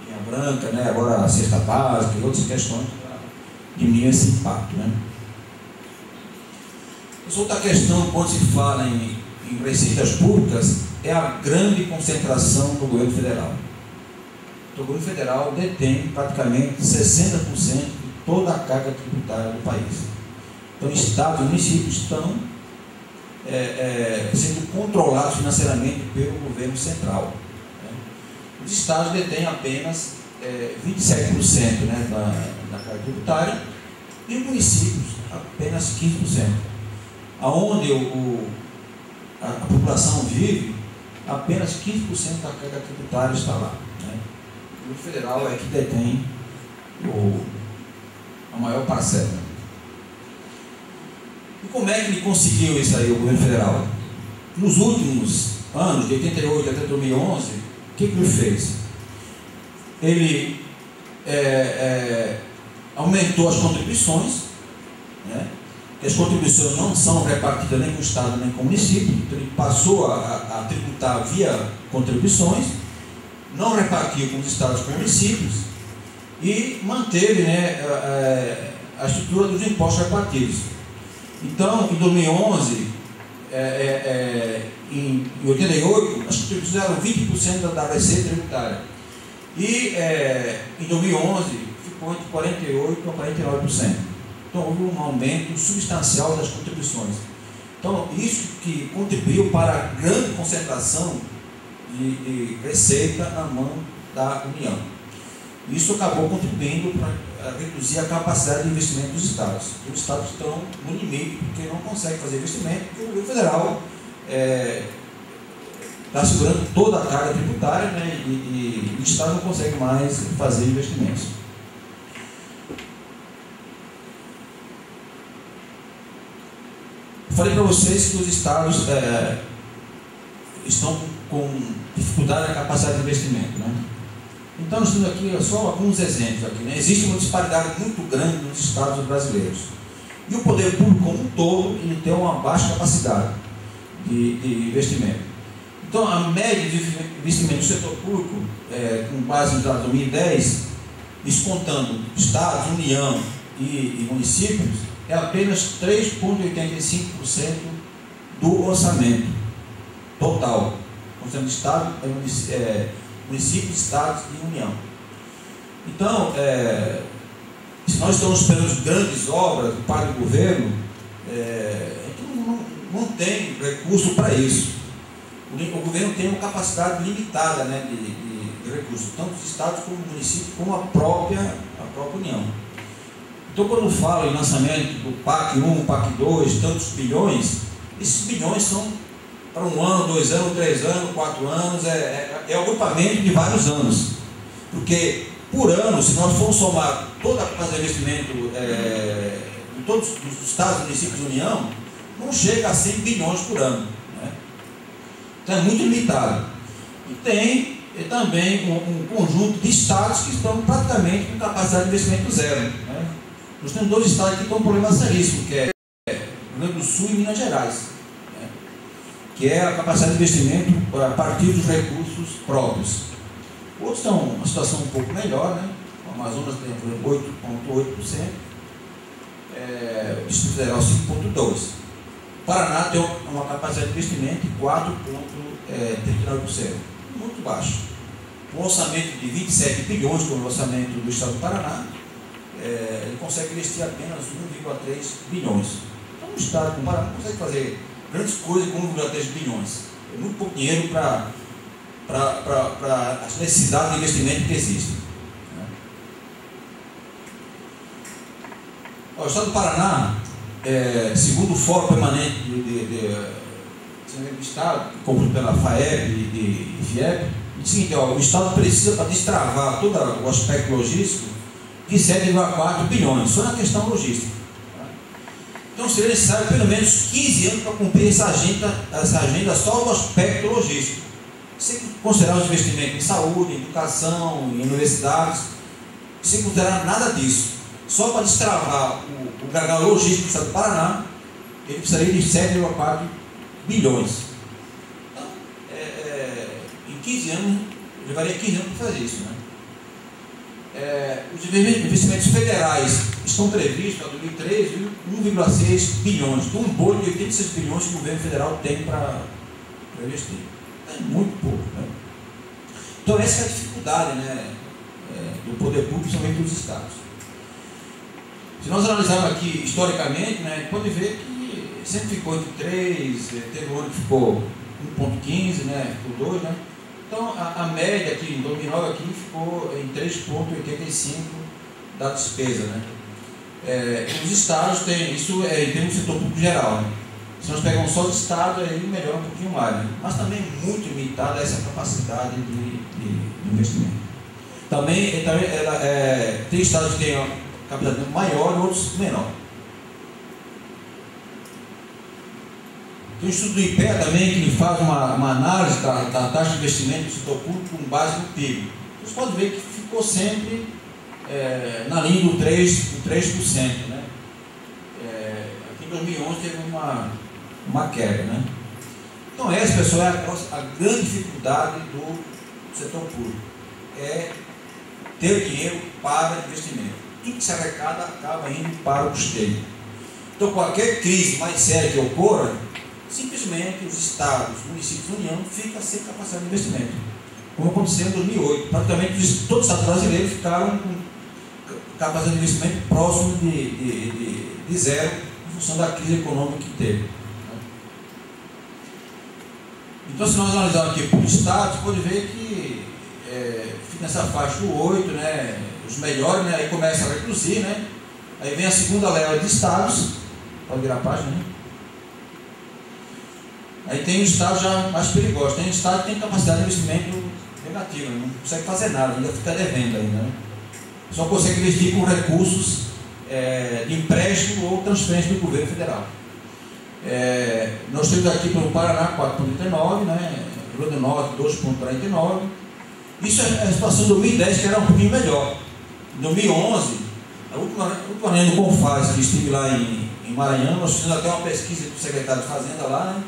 linha branca, né? Agora a cesta básica e outras questões para diminuir esse impacto, né? Outra questão, quando se fala em receitas públicas, é a grande concentração do governo federal. O governo federal detém praticamente 60% de toda a carga tributária do país. Então, estados e municípios estão sendo controlados financeiramente pelo governo central, né? Os estados detêm apenas 27%, né, da carga tributária, e os municípios apenas 15%. Aonde a população vive, apenas 15% da carga tributária está lá, né? O governo federal é que detém a maior parcela. E como é que ele conseguiu isso aí, o governo federal? Nos últimos anos, de 88 até 2011, o que ele fez? Ele aumentou as contribuições, né? As contribuições não são repartidas nem com o Estado nem com o município, então ele passou a tributar via contribuições, não repartiu com os estados e com os municípios e manteve, né, a estrutura dos impostos repartidos. Então, em 2011, em 88, as contribuições eram 20% da receita tributária e em 2011 ficou entre 48% a 49%. Então, houve um aumento substancial das contribuições. Então, isso que contribuiu para a grande concentração de receita na mão da União. Isso acabou contribuindo para reduzir a capacidade de investimento dos estados. Os estados estão no limite, porque não conseguem fazer investimento, porque o governo federal está segurando toda a carga tributária, né, e o estado não consegue mais fazer investimentos. Falei para vocês que os estados estão com dificuldade na capacidade de investimento, né? Então, nós temos aqui só alguns exemplos. Aqui, né? Existe uma disparidade muito grande nos estados brasileiros. E o poder público como um todo, ele tem uma baixa capacidade de investimento. Então, a média de investimento do setor público, com base nos dados de 2010, descontando estados, União e municípios, é apenas 3,85% do orçamento total, considerando Estado, municípios, Estados e União. Então, se nós estamos esperando grandes obras do parte do governo, não tem recurso para isso. O governo tem uma capacidade limitada, né, de recursos, tanto os estados como o município, como a própria União. Então, quando falo em lançamento do PAC 1, PAC 2, tantos bilhões, esses bilhões são para 1 ano, 2 anos, 3 anos, 4 anos, é o agrupamento de vários anos. Porque, por ano, se nós formos somar toda a capacidade de investimento em todos os estados, municípios e União, não chega a 100 bilhões por ano. Né? Então, é muito limitado. E tem também um conjunto de estados que estão praticamente com capacidade de investimento zero. Né? Nós temos 2 estados que estão com um problema seríssimo, que é o Rio Grande do Sul e Minas Gerais, né? Que é a capacidade de investimento a partir dos recursos próprios. Outros estão em uma situação um pouco melhor, né? O Amazonas tem, por exemplo, 8,8%, o Distrito Federal 5,2%. O Paraná tem uma capacidade de investimento de 4,39%, muito baixo. Um orçamento de 27 bilhões, como o orçamento do Estado do Paraná, ele consegue investir apenas 1,3 bilhões. Então, o Estado do Paraná não consegue fazer grandes coisas com 1,3 bilhões. É muito pouco dinheiro para as necessidades de investimento que existem. O Estado do Paraná, segundo o Fórum Permanente do Estado, composto pela FAEB e FIEB, diz o seguinte: o Estado precisa, para destravar todo o aspecto logístico, de 7,4 bilhões, só na questão logística. Então seria necessário pelo menos 15 anos para cumprir essa agenda só do aspecto logístico. Sem considerar os investimentos em saúde, em educação, em universidades, sem considerar nada disso. Só para destravar o gargalo logístico do Estado do Paraná, ele precisaria de 7,4 bilhões. Então, em 15 anos, levaria 15 anos para fazer isso. Né? Os investimentos federais estão previstos para 2013 1,6 bilhões, de um bolo de 86 bilhões que o governo federal tem para investir. É muito pouco. Né? Então, essa é a dificuldade, né, do poder público, principalmente dos estados. Se nós analisarmos aqui historicamente, né, pode ver que sempre ficou entre 3, teve um ano que ficou 1,15, né, ficou 2, né? Então, a média aqui em 2009 aqui ficou em 3,85 da despesa, né? Os estados têm, isso em termos do setor público geral, né? Se nós pegamos só os estados, aí melhora um pouquinho mais, né? Mas também muito limitada essa capacidade de investimento. Também tem estados que têm uma capacidade maior e outros menor. Tem um estudo do IPEA também que faz uma análise da taxa de investimento do setor público com base no PIB. Vocês podem ver que ficou sempre na linha do 3%. Né? Aqui em 2011 teve uma queda. Né? Então essa, pessoal, é a grande dificuldade do setor público. É ter dinheiro para investimento. Tudo que se arrecada acaba indo para o custeio. Então qualquer crise mais séria que ocorra, simplesmente os estados, municípios e União ficam sem capacidade de investimento. Como aconteceu em 2008. Praticamente todos os estados brasileiros ficaram com capacidade de investimento próximo de zero, em função da crise econômica que teve. Então, se nós analisarmos aqui por estados, pode ver que fica nessa faixa do 8, né? Os melhores, né? Aí começa a reduzir, né? Aí vem a segunda leva de estados, pode virar a página, né? Aí tem os estados já mais perigosos, tem estado que tem capacidade de investimento negativa, não consegue fazer nada, ainda fica devendo ainda, né? Só consegue investir com recursos de empréstimo ou transferência do governo federal. Nós temos aqui pelo Paraná 4,39, né? Rio Grande do Norte 2,49. Isso é a situação de 2010, que era um pouquinho melhor. Em 2011, a última reunião do CONFAS, que estive lá em Maranhão, nós fizemos até uma pesquisa com o secretário de Fazenda lá, né?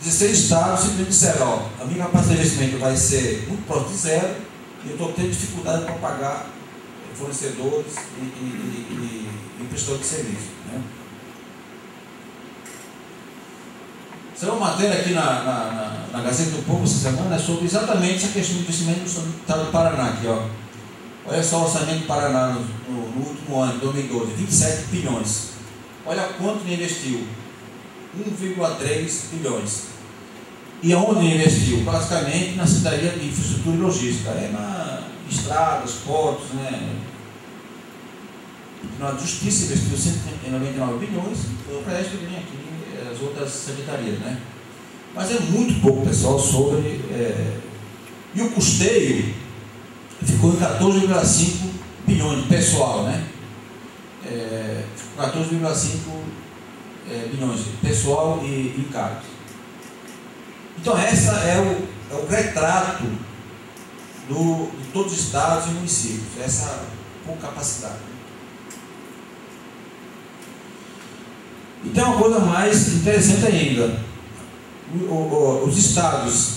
16 estados simplesmente disseram: a minha capacidade de investimento vai ser muito próximo de zero e eu estou tendo dificuldade para pagar fornecedores e prestadores de serviço, né? Saiu uma matéria aqui na Gazeta do Povo essa semana sobre exatamente essa questão de investimento no estado do Paraná. Aqui, ó. Olha só o orçamento do Paraná no último ano, 2012, 27 bilhões. Olha quanto ele investiu: 1,3 bilhões. E aonde ele investiu? Basicamente na Secretaria de Infraestrutura e Logística, na estradas, portos, né? Na Justiça investiu 199 bilhões, o resto vem aqui as outras secretarias, né? Mas é muito pouco, pessoal, sobre... E o custeio ficou em 14,5 bilhões de pessoal, né? 14,5 bilhões de pessoal e encargos. Então, essa é o retrato de todos os estados e municípios, essa com capacidade. E tem uma coisa mais interessante ainda: os estados,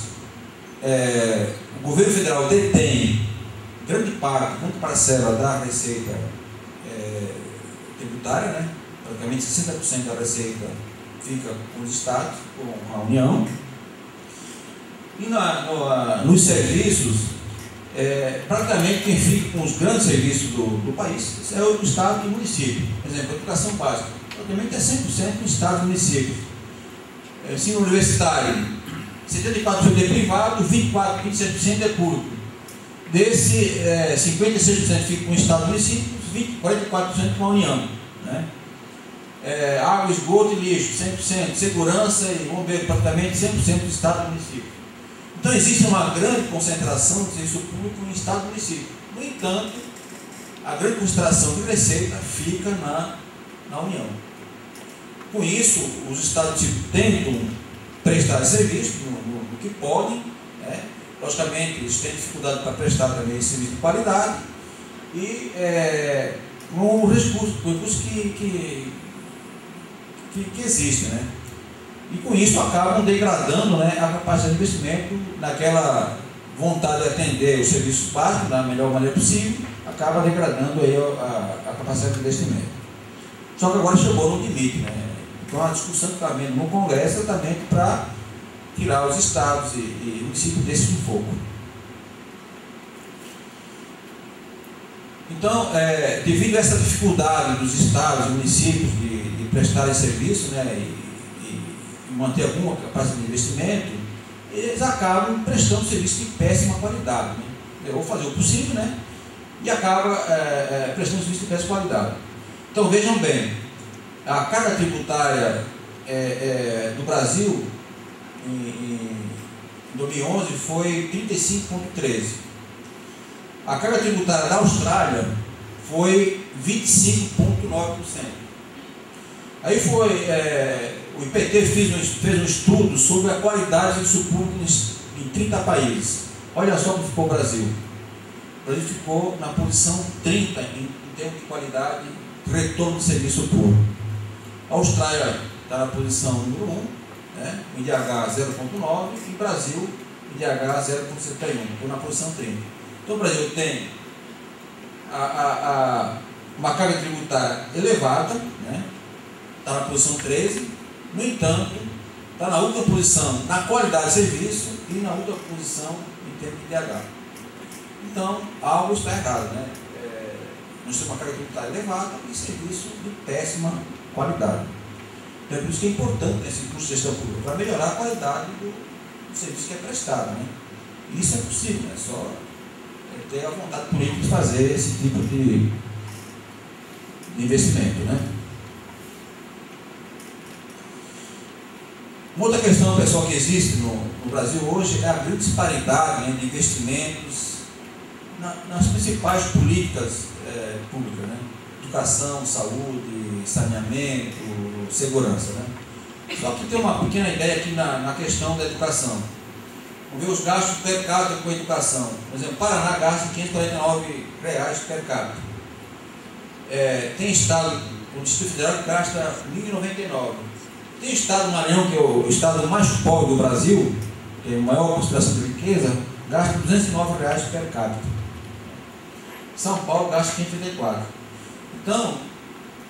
o governo federal detém grande parcela da receita tributária, né? Praticamente 60% da receita fica com os estados, com a União. E nos serviços, praticamente quem fica com os grandes serviços do país é o estado e o município. Por exemplo, a educação básica, praticamente é 100% do estado e município. Ensino universitário, 74% é privado, 27% é público. Desse, 56% fica com o estado e município, 44% com a União, né? Água, esgoto e lixo, 100%. Segurança e bombeiro, praticamente 100% do estado e município. Então existe uma grande concentração de serviço público em estado e município. No entanto, a grande concentração de receita fica na União. Com isso, os estados tentam prestar serviço no que podem, né? Logicamente, eles têm dificuldade para prestar também esse serviço de qualidade e com os recursos que existem, né? E com isso acabam degradando, né, a capacidade de investimento, naquela vontade de atender os serviços básicos da melhor maneira possível, acaba degradando aí a capacidade de investimento. Só que agora chegou no limite, né? Então a discussão que está havendo no Congresso é exatamente para tirar os estados e municípios desse sufoco. Então, devido a essa dificuldade dos estados e municípios de prestarem serviço, né, e manter alguma capacidade de investimento, eles acabam prestando serviço de péssima qualidade, né? Eu vou fazer o possível, né? E acaba prestando serviço de péssima qualidade. Então vejam bem, a carga tributária do Brasil em 2011 foi 35,13%. A carga tributária da Austrália foi 25,9%. Aí o IPT fez um estudo sobre a qualidade do serviço público em 30 países. Olha só como ficou o Brasil. O Brasil ficou na posição 30 em termos de qualidade de retorno de serviço público. A Austrália está na posição número 1, né? IDH 0,9 e Brasil IDH 0,71, estou na posição 30. Então o Brasil tem uma carga tributária elevada, né? Está na posição 13, no entanto, está na última posição na qualidade de serviço e na última posição em termos de IDH. Então, algo está errado, né? Nós temos uma carga tributária elevada e serviço de péssima qualidade. Então, é por isso que é importante esse curso de gestão pública, para melhorar a qualidade do serviço que é prestado, né? Isso é possível, é só ter a vontade política de fazer esse tipo de investimento, né? Uma outra questão, pessoal, que existe no Brasil hoje é a grande disparidade, né, de investimentos nas principais políticas públicas, né? Educação, saúde, saneamento, segurança, né? Só que tem uma pequena ideia aqui na questão da educação. Vamos ver os gastos per capita com a educação. Por exemplo, Paraná gasta R$549 per capita. Tem estado, o Distrito Federal, que gasta R$1.099. Tem estado do Maranhão, que é o estado mais pobre do Brasil, tem a maior concentração de riqueza, gasta R$209 per capita. São Paulo gasta R$534. Então,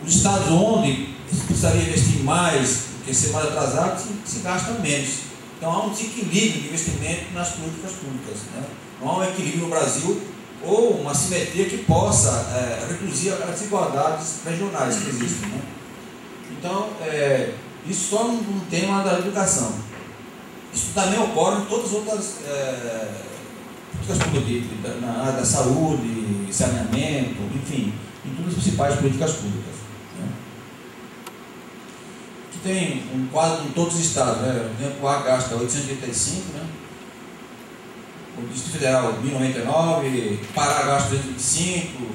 os estados onde se precisaria investir mais, porque ser mais atrasado, se gasta menos. Então há um desequilíbrio de investimento nas políticas públicas, né? Não há um equilíbrio no Brasil ou uma simetria que possa reduzir as desigualdades regionais que existem, né? Então, isso só um tema da educação. Isso também ocorre em todas as outras políticas públicas, na área da saúde, saneamento, enfim, em todas as principais políticas públicas, né? Aqui tem um quadro em todos os estados, né? Por exemplo, o A gasta 885, né? O Distrito Federal 1.099, Pará gasta 225,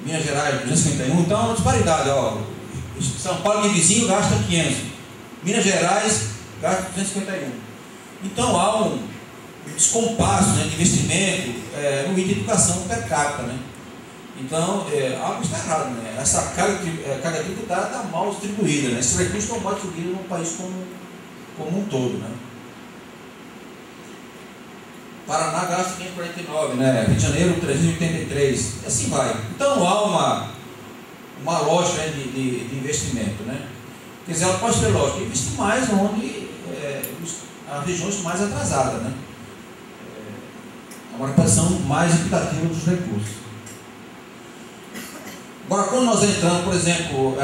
Minas Gerais 251, então é uma disparidade, ó. São Paulo e vizinho gasta 500, Minas Gerais gasta 251. Então há um descompasso, né, de investimento no item de educação per capita, né? Então algo está errado, né? Essa carga tributária está mal distribuída, né? Esses recursos estão mal distribuídos no país como um todo, né? Paraná gasta 549, né? Rio de Janeiro 383, e assim vai. Então há uma lógica, né, de investimento, né? Quer dizer, ela pode ter lógica, investir mais onde as regiões mais atrasadas, né? É uma repartição mais equitativa dos recursos. Agora, quando nós entramos, por exemplo,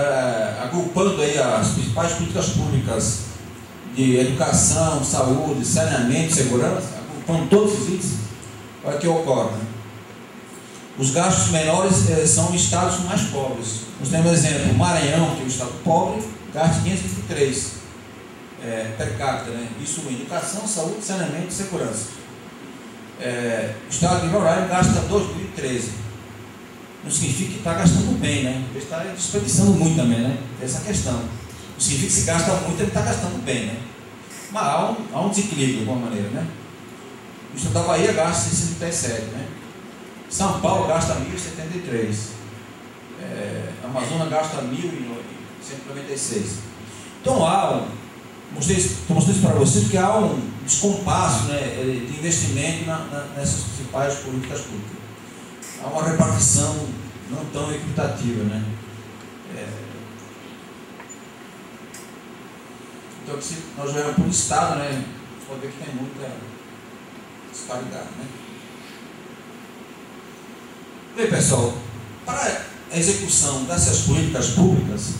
agrupando aí as principais políticas públicas de educação, saúde, saneamento, segurança, agrupando todos os itens, olha o que ocorre, né? Os gastos menores são estados mais pobres. Nós temos, exemplo, Maranhão, que é um estado pobre, gasta 523 per capita, né? Isso em educação, saúde, saneamento e segurança. O estado de Roraima gasta 2.013. Não significa que está gastando bem, né? Ele está desperdiçando muito também, né? Essa questão. Não significa que se gasta muito, ele está gastando bem, né? Mas há um desequilíbrio de alguma maneira, né? O estado da Bahia gasta 637, né? São Paulo gasta 1.073. Amazonas gasta 1.196. Então estou mostrando isso para vocês, que há um descompasso, né, de investimento nessas principais políticas públicas. Há uma repartição não tão equitativa, né? Então, se nós olhamos por estado, né, você pode ver que tem muita disparidade, né? Bem, pessoal, para a execução dessas políticas públicas,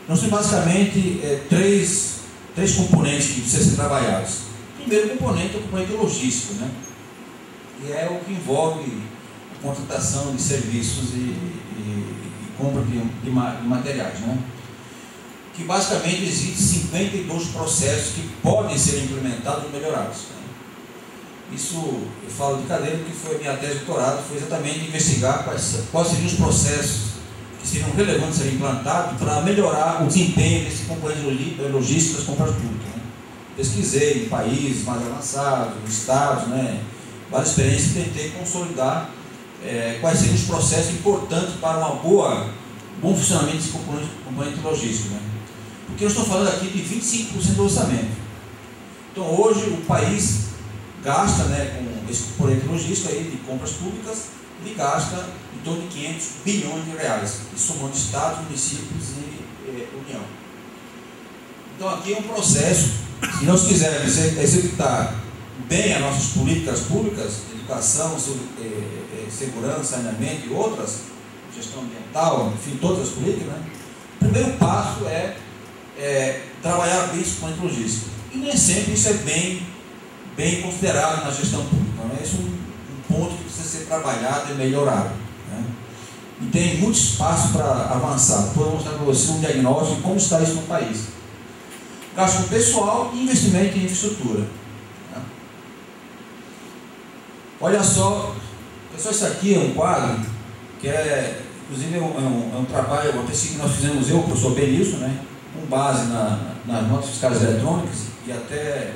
nós temos basicamente três componentes que precisam ser trabalhados. O primeiro componente é o componente logístico, né? Que é o que envolve a contratação de serviços e compra de materiais, né? Que basicamente existem 52 processos que podem ser implementados ou melhorados, né? Isso eu falo de cadeira porque foi minha tese de doutorado, foi exatamente investigar quais seriam os processos que seriam relevantes serem implantados para melhorar o desempenho desse componente logístico das compras públicas, né? Pesquisei em países mais avançados, estados, né? Várias experiências, e tentei consolidar quais seriam os processos importantes para bom funcionamento desse componente logístico, né? Porque eu estou falando aqui de 25% do orçamento. Então hoje o país gasta, né, com esse componente logístico aí de compras públicas, ele gasta em torno de 500 bilhões de reais, somando estados, municípios e União. Então aqui é um processo, se nós quisermos executar bem as nossas políticas públicas, educação, segurança, saneamento e outras, gestão ambiental, enfim, todas as políticas, né? O primeiro passo é trabalhar bem esse componente logístico. E nem sempre isso é bem bem considerado na gestão pública. Então, esse é um ponto que precisa ser trabalhado e melhorado, né? E tem muito espaço para avançar. Depois eu vou mostrar para você um diagnóstico de como está isso no país. Gasto com pessoal e investimento em infraestrutura, né? Olha só, pessoal, isso aqui é um quadro que inclusive é um trabalho, uma pesquisa que nós fizemos eu, o professor Benilson, né, com base nas notas fiscais eletrônicas, e até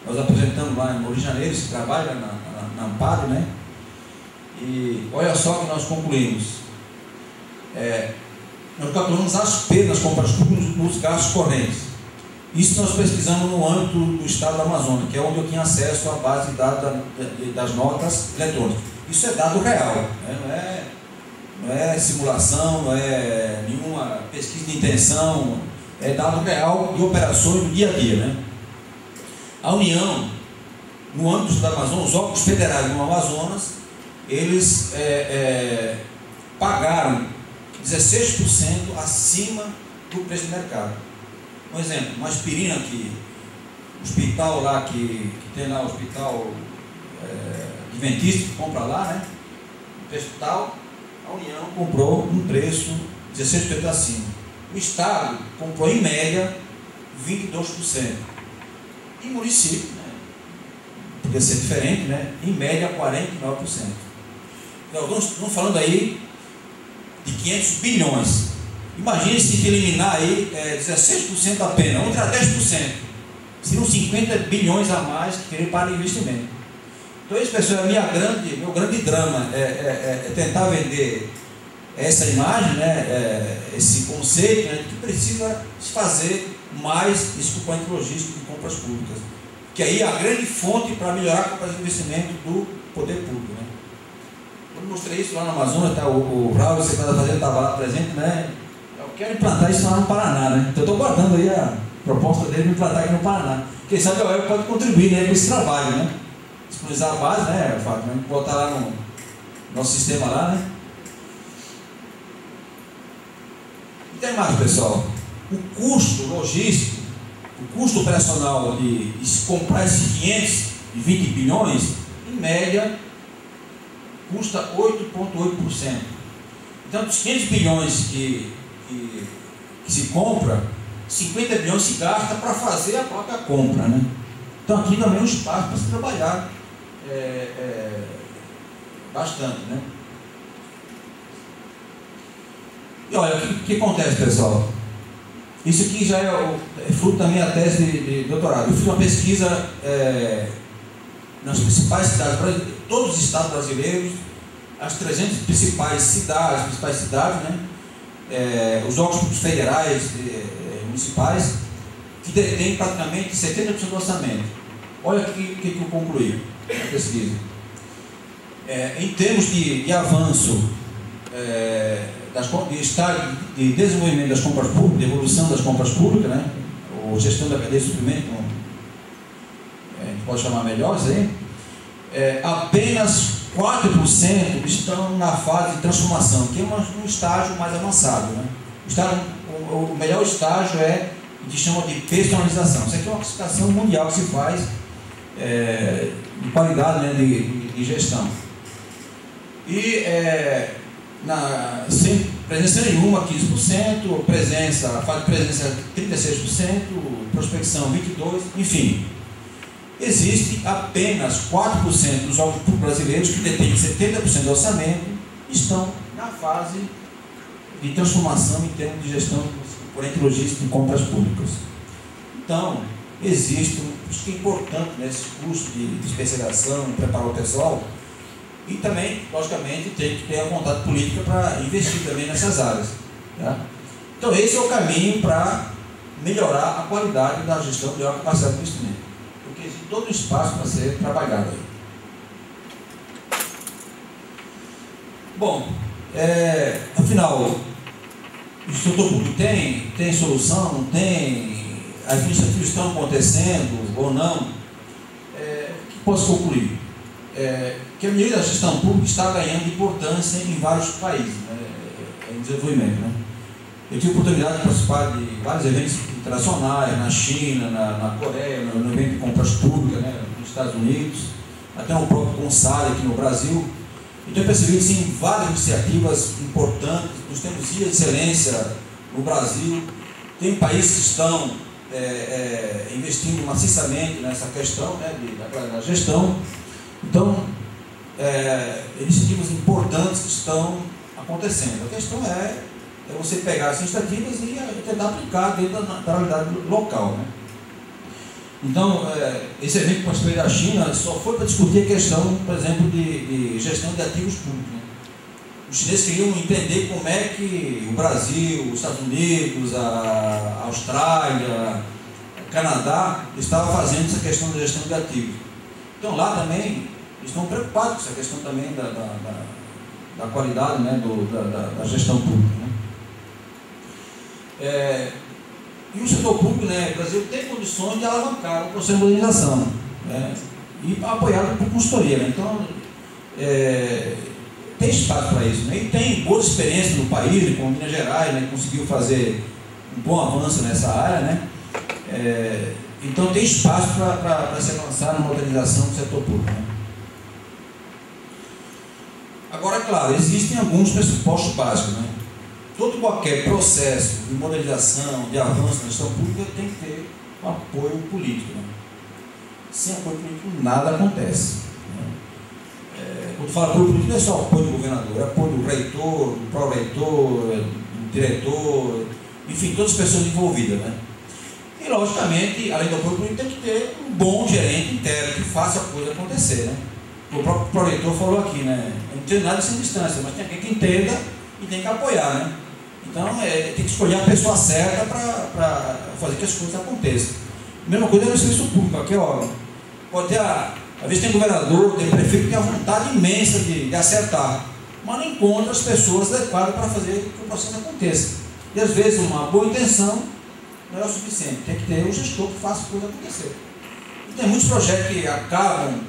nós apresentamos lá no Rio de Janeiro esse trabalho na Amparo, né? E olha só que nós concluímos. Nós calculamos as perdas nas compras públicas nos gastos correntes. Isso nós pesquisamos no âmbito do estado do Amazonas, que é onde eu tinha acesso à base de dados das notas eletrônicas. Isso é dado real, né? Não é simulação, não é nenhuma pesquisa de intenção, é dado real de operações do dia a dia, né? A União, no âmbito do Amazonas, os órgãos federais no Amazonas, eles pagaram 16% acima do preço de mercado. Um exemplo, uma aspirina que o hospital lá, que tem lá o hospital adventista, que compra lá, né? O preço tal, a União comprou um preço 16% acima. O Estado comprou em média 22%. E o município, né, podia ser diferente, né, em média 49%. Então, estamos falando aí de 500 bilhões. Imagine se eliminar aí 16% apenas, vamos tirar 10%. Seriam 50 bilhões a mais que teriam para investimento. Então, isso, pessoal, meu grande drama é tentar vender essa imagem, né, esse conceito, né, que precisa se fazer mais esse componente logístico de compras públicas, que aí é a grande fonte para melhorar a capacidade de investimento do poder público, né? Eu mostrei isso lá no Amazonas, tá? O Raul, você está fazendo, estava lá presente, né? Eu quero implantar isso lá no Paraná, né? Então eu estou guardando aí a proposta dele de implantar aqui no Paraná. Quem sabe a UEL pode contribuir, né, com esse trabalho, né? Disponibilizar a base, né, Fábio? Né? Botar lá no nosso sistema lá, né? E tem mais, pessoal. O custo logístico, o custo operacional de se comprar esses 520 bilhões, em média, custa 8,8%. Então, dos 500 bilhões que se compra, 50 bilhões se gasta para fazer a própria compra, né? Então, aqui também é um espaço para se trabalhar bastante, né? E olha, o que acontece, pessoal? Isso aqui já é fruto da minha tese de doutorado. Eu fiz uma pesquisa nas principais cidades, todos os estados brasileiros, as 300 principais cidades, né? Os órgãos públicos federais, municipais, que detêm praticamente 70% do orçamento. Olha o que eu concluí na pesquisa. Em termos de avanço, de desenvolvimento das compras públicas, de evolução das compras públicas, né? Ou gestão da cadeia de suprimento, a gente pode chamar melhor isso aí, apenas 4% estão na fase de transformação, que é um estágio mais avançado, né? O melhor estágio que chama de personalização. Isso aqui é uma classificação mundial que se faz de qualidade, né, de gestão. E sem presença nenhuma, 15%, fase de presença 36%, prospecção 22%, enfim. Existe apenas 4% dos órgãos públicos brasileiros que detêm 70% do orçamento estão na fase de transformação em termos de gestão do componente logístico de compras públicas. Então, existe, acho que é importante nesse curso de especialização, preparar o pessoal, e também, logicamente, tem que ter a vontade política para investir também nessas áreas, tá? Então, esse é o caminho para melhorar a qualidade da gestão de alta capacidade de investimento, porque existe todo o espaço para ser trabalhado aí. Bom, afinal, o setor público tem solução, não tem? As iniciativas estão acontecendo ou não? O que posso concluir? Que a medida da gestão pública está ganhando importância em vários países, né, em desenvolvimento, né? Eu tive a oportunidade de participar de vários eventos internacionais, na China, na Coreia, no evento de compras públicas, né, nos nos Estados Unidos, até o próprio Consale aqui no Brasil. E tenho percebido, sim, várias iniciativas importantes. Nós temos dias de excelência no Brasil. Tem países que estão investindo maciçamente nessa questão, né, da gestão. Então, iniciativas importantes que estão acontecendo. A questão é você pegar essas iniciativas e tentar aplicar dentro da realidade local, né? Então, esse evento que participei da China só foi para discutir a questão, por exemplo, de gestão de ativos públicos, né? Os chineses queriam entender como é que o Brasil, os Estados Unidos, a Austrália, o Canadá estavam fazendo essa questão da gestão de ativos. Então, lá também, eles estão preocupados com essa questão também da qualidade, né, da gestão pública, né? E o setor público, né, o Brasil tem condições de alavancar o processo de modernização, né, e apoiado por consultoria, né? Então, tem espaço para isso, né? E tem boas experiências no país, como Minas Gerais, né, que conseguiu fazer um bom avanço nessa área, né? Então tem espaço para se avançar na modernização do setor público, né? Agora, claro, existem alguns pressupostos básicos, né? Todo qualquer processo de modernização, de avanço na gestão pública tem que ter um apoio político, né? Sem apoio político nada acontece, né? Quando fala apoio político não é só apoio do governador, é apoio do reitor, do pró-reitor, do diretor, enfim, todas as pessoas envolvidas, né? E logicamente, além do apoio político, tem que ter um bom gerente interno que faça a coisa acontecer, né? O próprio pró-reitor falou aqui, né? Não tem nada sem distância, mas tem alguém que entenda e tem que apoiar, né? Então, tem que escolher a pessoa certa para fazer que as coisas aconteçam. A mesma coisa é no serviço público, aqui, ó, pode ter, às vezes tem governador, tem prefeito que tem a vontade imensa de acertar, mas não encontra as pessoas adequadas para fazer que o processo aconteça. E às vezes uma boa intenção não é o suficiente, tem que ter um gestor que faça a coisa acontecer. E tem muitos projetos que acabam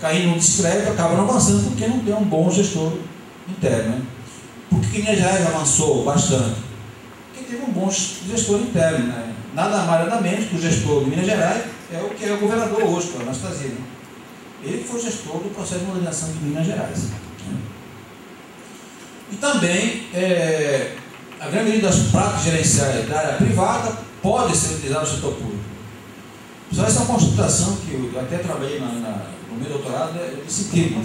caindo no descrédito, acabam não avançando porque não tem um bom gestor interno, né? Porque Minas Gerais avançou bastante? Porque teve um bom gestor interno, né? Nada mais nada menos que o gestor de Minas Gerais é o que é o governador hoje, que é o Anastasia, né? Ele foi o gestor do processo de modernização de Minas Gerais, né? E também a grande maioria das práticas gerenciais da área privada pode ser utilizada no setor público. Pessoal, essa é uma constatação que eu até trabalhei no meu doutorado, desse tipo.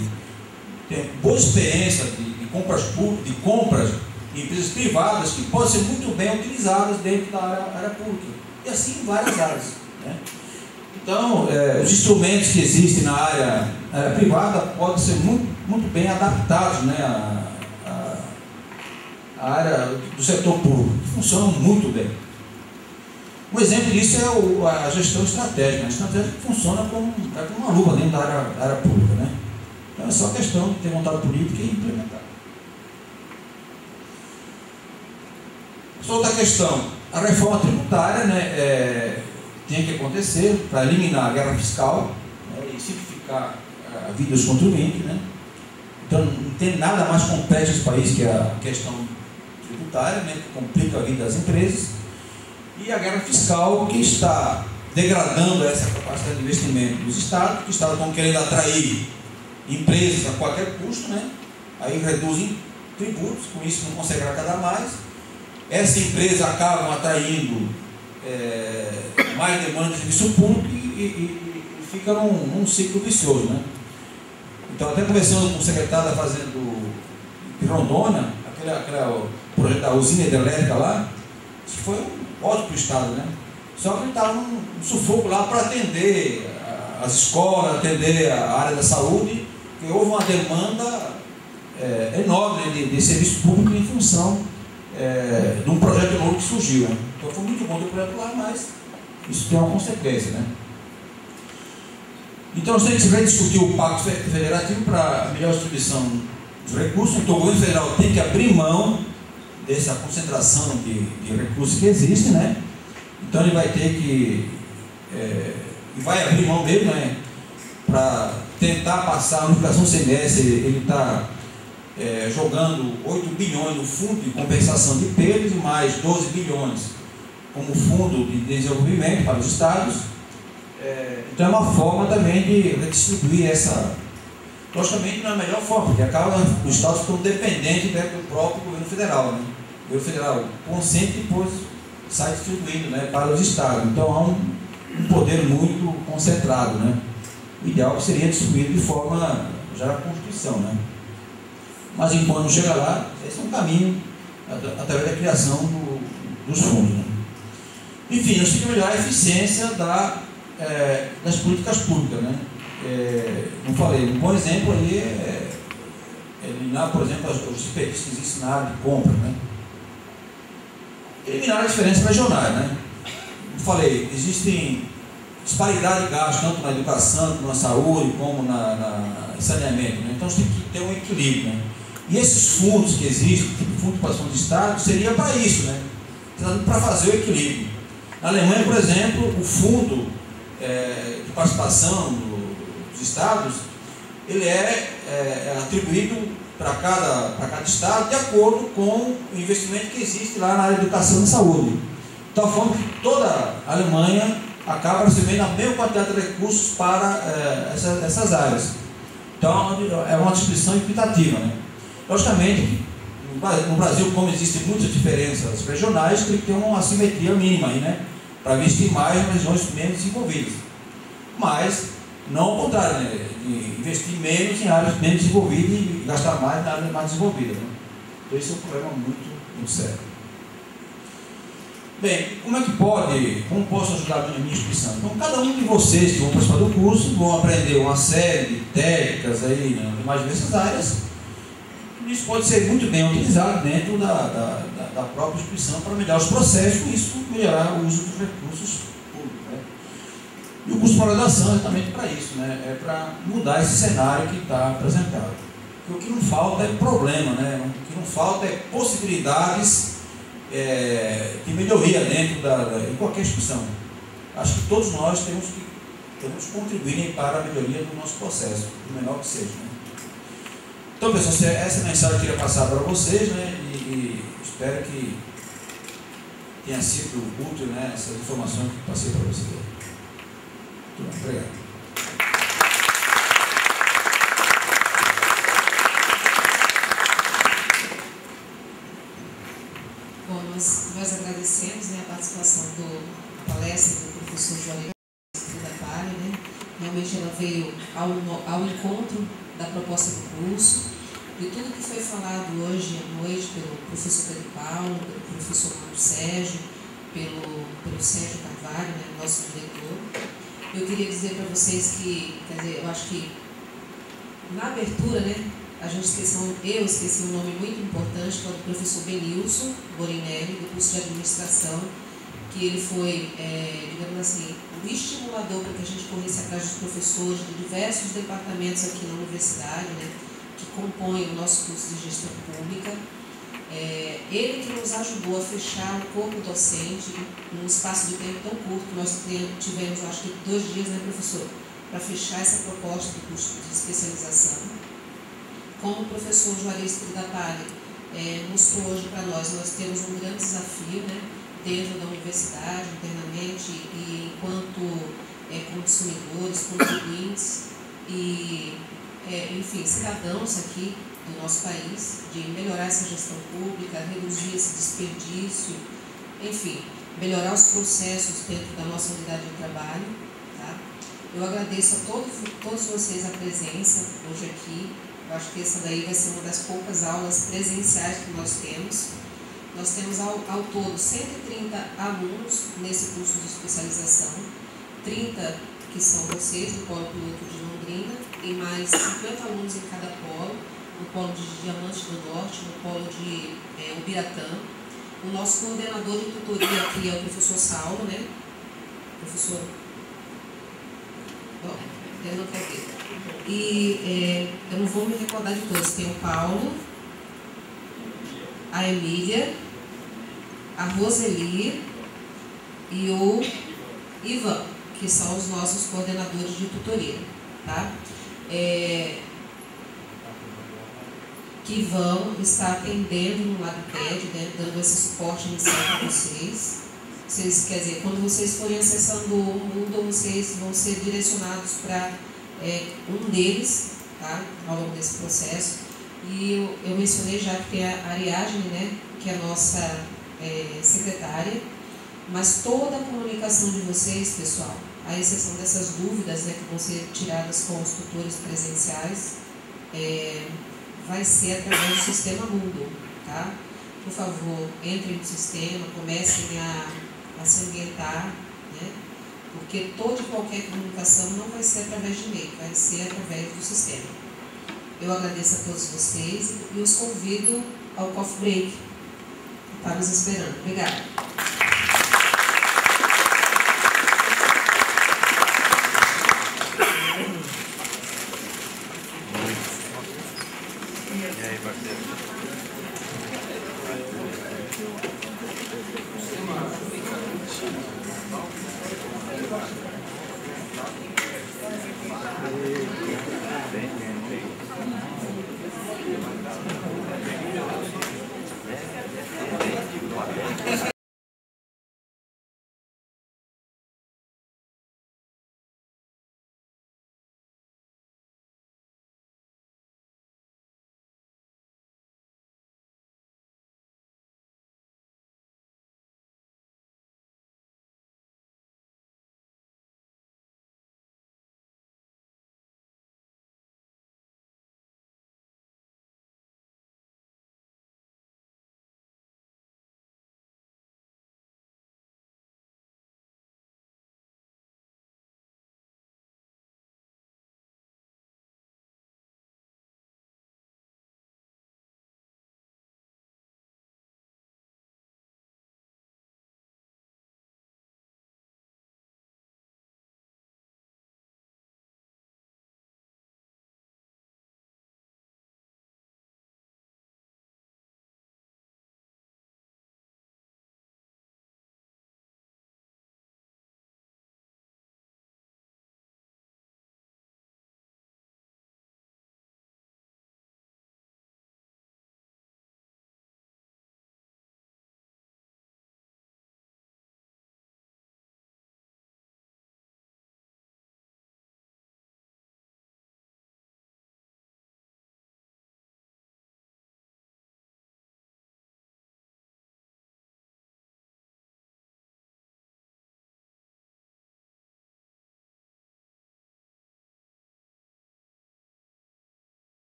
Tem boa experiência de compras públicas, de compras de empresas privadas que podem ser muito bem utilizadas dentro da área pública. E assim em várias áreas, né? Então, os instrumentos que existem na área privada podem ser muito bem adaptados, né, à área do setor público, que funcionam muito bem. Um exemplo disso é a gestão estratégica. A estratégia funciona como uma luva dentro da área pública, né? Então é só questão de ter vontade política e implementar. Só outra questão, a reforma tributária, né, tem que acontecer para eliminar a guerra fiscal, né, e simplificar a vida dos contribuintes, né? Então não tem nada mais complexo nesse país que a questão tributária, né, que complica a vida das empresas, e a guerra fiscal que está degradando essa capacidade de investimento dos estados, que estão querendo atrair empresas a qualquer custo, né? Aí reduzem tributos, com isso não conseguem arrecadar mais. Essa empresa acaba atraindo mais demanda de serviço público e fica num ciclo vicioso, né? Então, até conversando com o secretário da Fazenda de Rondônia, aquele projeto da usina hidrelétrica lá, isso foi ótimo para o Estado, né? Só que ele estava num sufoco lá para atender as escolas, atender a área da saúde, porque houve uma demanda enorme de serviço público em função de um projeto novo que surgiu, né? Então foi muito bom ter o projeto lá, mas isso tem uma consequência, né? Então nós temos que rediscutir o Pacto Federativo para a melhor distribuição dos recursos. Então o governo federal tem que abrir mão dessa concentração de recursos que existe, né? Então ele vai ter que vai abrir mão dele, né, para tentar passar a unificação CMS. Ele está jogando 8 bilhões no fundo de compensação de perdas e mais 12 bilhões como fundo de desenvolvimento para os estados. Então é uma forma também de redistribuir essa. Logicamente não é a melhor forma, porque acaba os estados ficam dependentes do próprio governo federal. Né? O governo federal consente e depois sai distribuindo, né, para os estados. Então há um poder muito concentrado. Né? O ideal seria distribuído de forma já na Constituição. Né? Mas enquanto não chega lá, esse é um caminho através da criação dos fundos. Né? Enfim, nós temos que melhorar a eficiência das políticas públicas. Né? Como falei, um bom exemplo aí é eliminar, por exemplo, os desperdícios que existem na área de compra. Né? Eliminar as diferenças regionais. Né? Como falei, existem disparidade de gasto, tanto na educação, como na saúde, como no saneamento. Né? Então, tem que ter um equilíbrio. Né? E esses fundos que existem, tipo fundo de participação de Estado, seria para isso, né? Para fazer o equilíbrio. Na Alemanha, por exemplo, o fundo de participação dos Estados, ele é atribuído para cada Estado de acordo com o investimento que existe lá na área de educação e saúde. De tal forma que toda a Alemanha acaba recebendo a mesma quantidade de recursos para essas áreas. Então, é uma distribuição equitativa. Né? Logicamente, no Brasil, como existem muitas diferenças regionais, tem que ter uma assimetria mínima aí, né? Para investir mais nas regiões menos desenvolvidas. Mas, não ao contrário, né? De investir menos em áreas menos desenvolvidas e gastar mais na área mais desenvolvida. Né? Então, esse é um problema muito sério. Bem, como posso ajudar a minha instituição? Então, cada um de vocês que vão participar do curso vão aprender uma série de técnicas aí, né, de mais diversas áreas. Isso pode ser muito bem utilizado dentro da própria instituição para melhorar os processos e isso melhorar o uso dos recursos públicos. Né? E o curso de graduação é exatamente para isso, né? É para mudar esse cenário que está apresentado. Porque o que não falta é problema, né? O que não falta é possibilidades de melhoria dentro de qualquer instituição. Acho que todos nós temos que contribuir para a melhoria do nosso processo, o menor que seja. Né? Então, pessoal, essa mensagem eu queria passar para vocês, né? E espero que tenha sido útil, né, essas informações que passei para vocês. Muito bem, obrigado. Bom, nós agradecemos, né, a participação da palestra do professor Juarez da Pari, né? Realmente ela veio ao encontro da proposta do curso, de tudo que foi falado hoje à noite pelo professor Pedro Paulo, pelo professor Marco Sérgio, pelo Sérgio Carvalho, né, nosso diretor. Eu queria dizer para vocês que, quer dizer, eu acho que na abertura, né, eu esqueci um nome muito importante, que é o do professor Benilson Borinelli, do curso de administração, que ele foi, digamos assim, um estimulador para que a gente corresse atrás dos professores de diversos departamentos aqui na universidade, né, que compõem o nosso curso de gestão pública. Ele que nos ajudou a fechar o corpo docente num espaço de tempo tão curto, que nós tivemos, acho que 2 dias, né, professor, para fechar essa proposta do curso de especialização. Como o professor Juarez da Pari mostrou hoje para nós temos um grande desafio, né, dentro da universidade, internamente, e enquanto consumidores, contribuintes e, enfim, cidadãos aqui do nosso país, de melhorar essa gestão pública, reduzir esse desperdício, enfim, melhorar os processos dentro da nossa unidade de trabalho. Tá? Eu agradeço a todos vocês a presença hoje aqui. Eu acho que essa daí vai ser uma das poucas aulas presenciais que nós temos. Nós temos ao todo 130 alunos nesse curso de especialização, 30 que são vocês, do Polo Piloto de Londrina, e mais 50 alunos em cada polo, no Polo de Diamante do Norte, no Polo de Ubiratã. O nosso coordenador de tutoria aqui é o professor Saulo, né? Professor... Bom, eu não quero ver. E eu não vou me recordar de todos. Tem o Paulo, a Emília, a Roseli e o Ivan, que são os nossos coordenadores de tutoria, tá? Que vão estar atendendo no LabTED, né, dando esse suporte inicial para vocês. Vocês, quer dizer, quando vocês forem acessando o Moodle, vocês vão ser direcionados para um deles, tá? Ao longo desse processo. E eu mencionei já que tem a Ariadne, né? Que é a nossa secretária, mas toda a comunicação de vocês, pessoal, à exceção dessas dúvidas, né, que vão ser tiradas com os tutores presenciais, vai ser através do sistema Moodle, tá? Por favor, entrem no sistema, comecem a se ambientar, né? Porque toda e qualquer comunicação não vai ser através de e-mail, vai ser através do sistema. Eu agradeço a todos vocês e os convido ao coffee break, que está nos esperando. Obrigada. E aí, parceiro?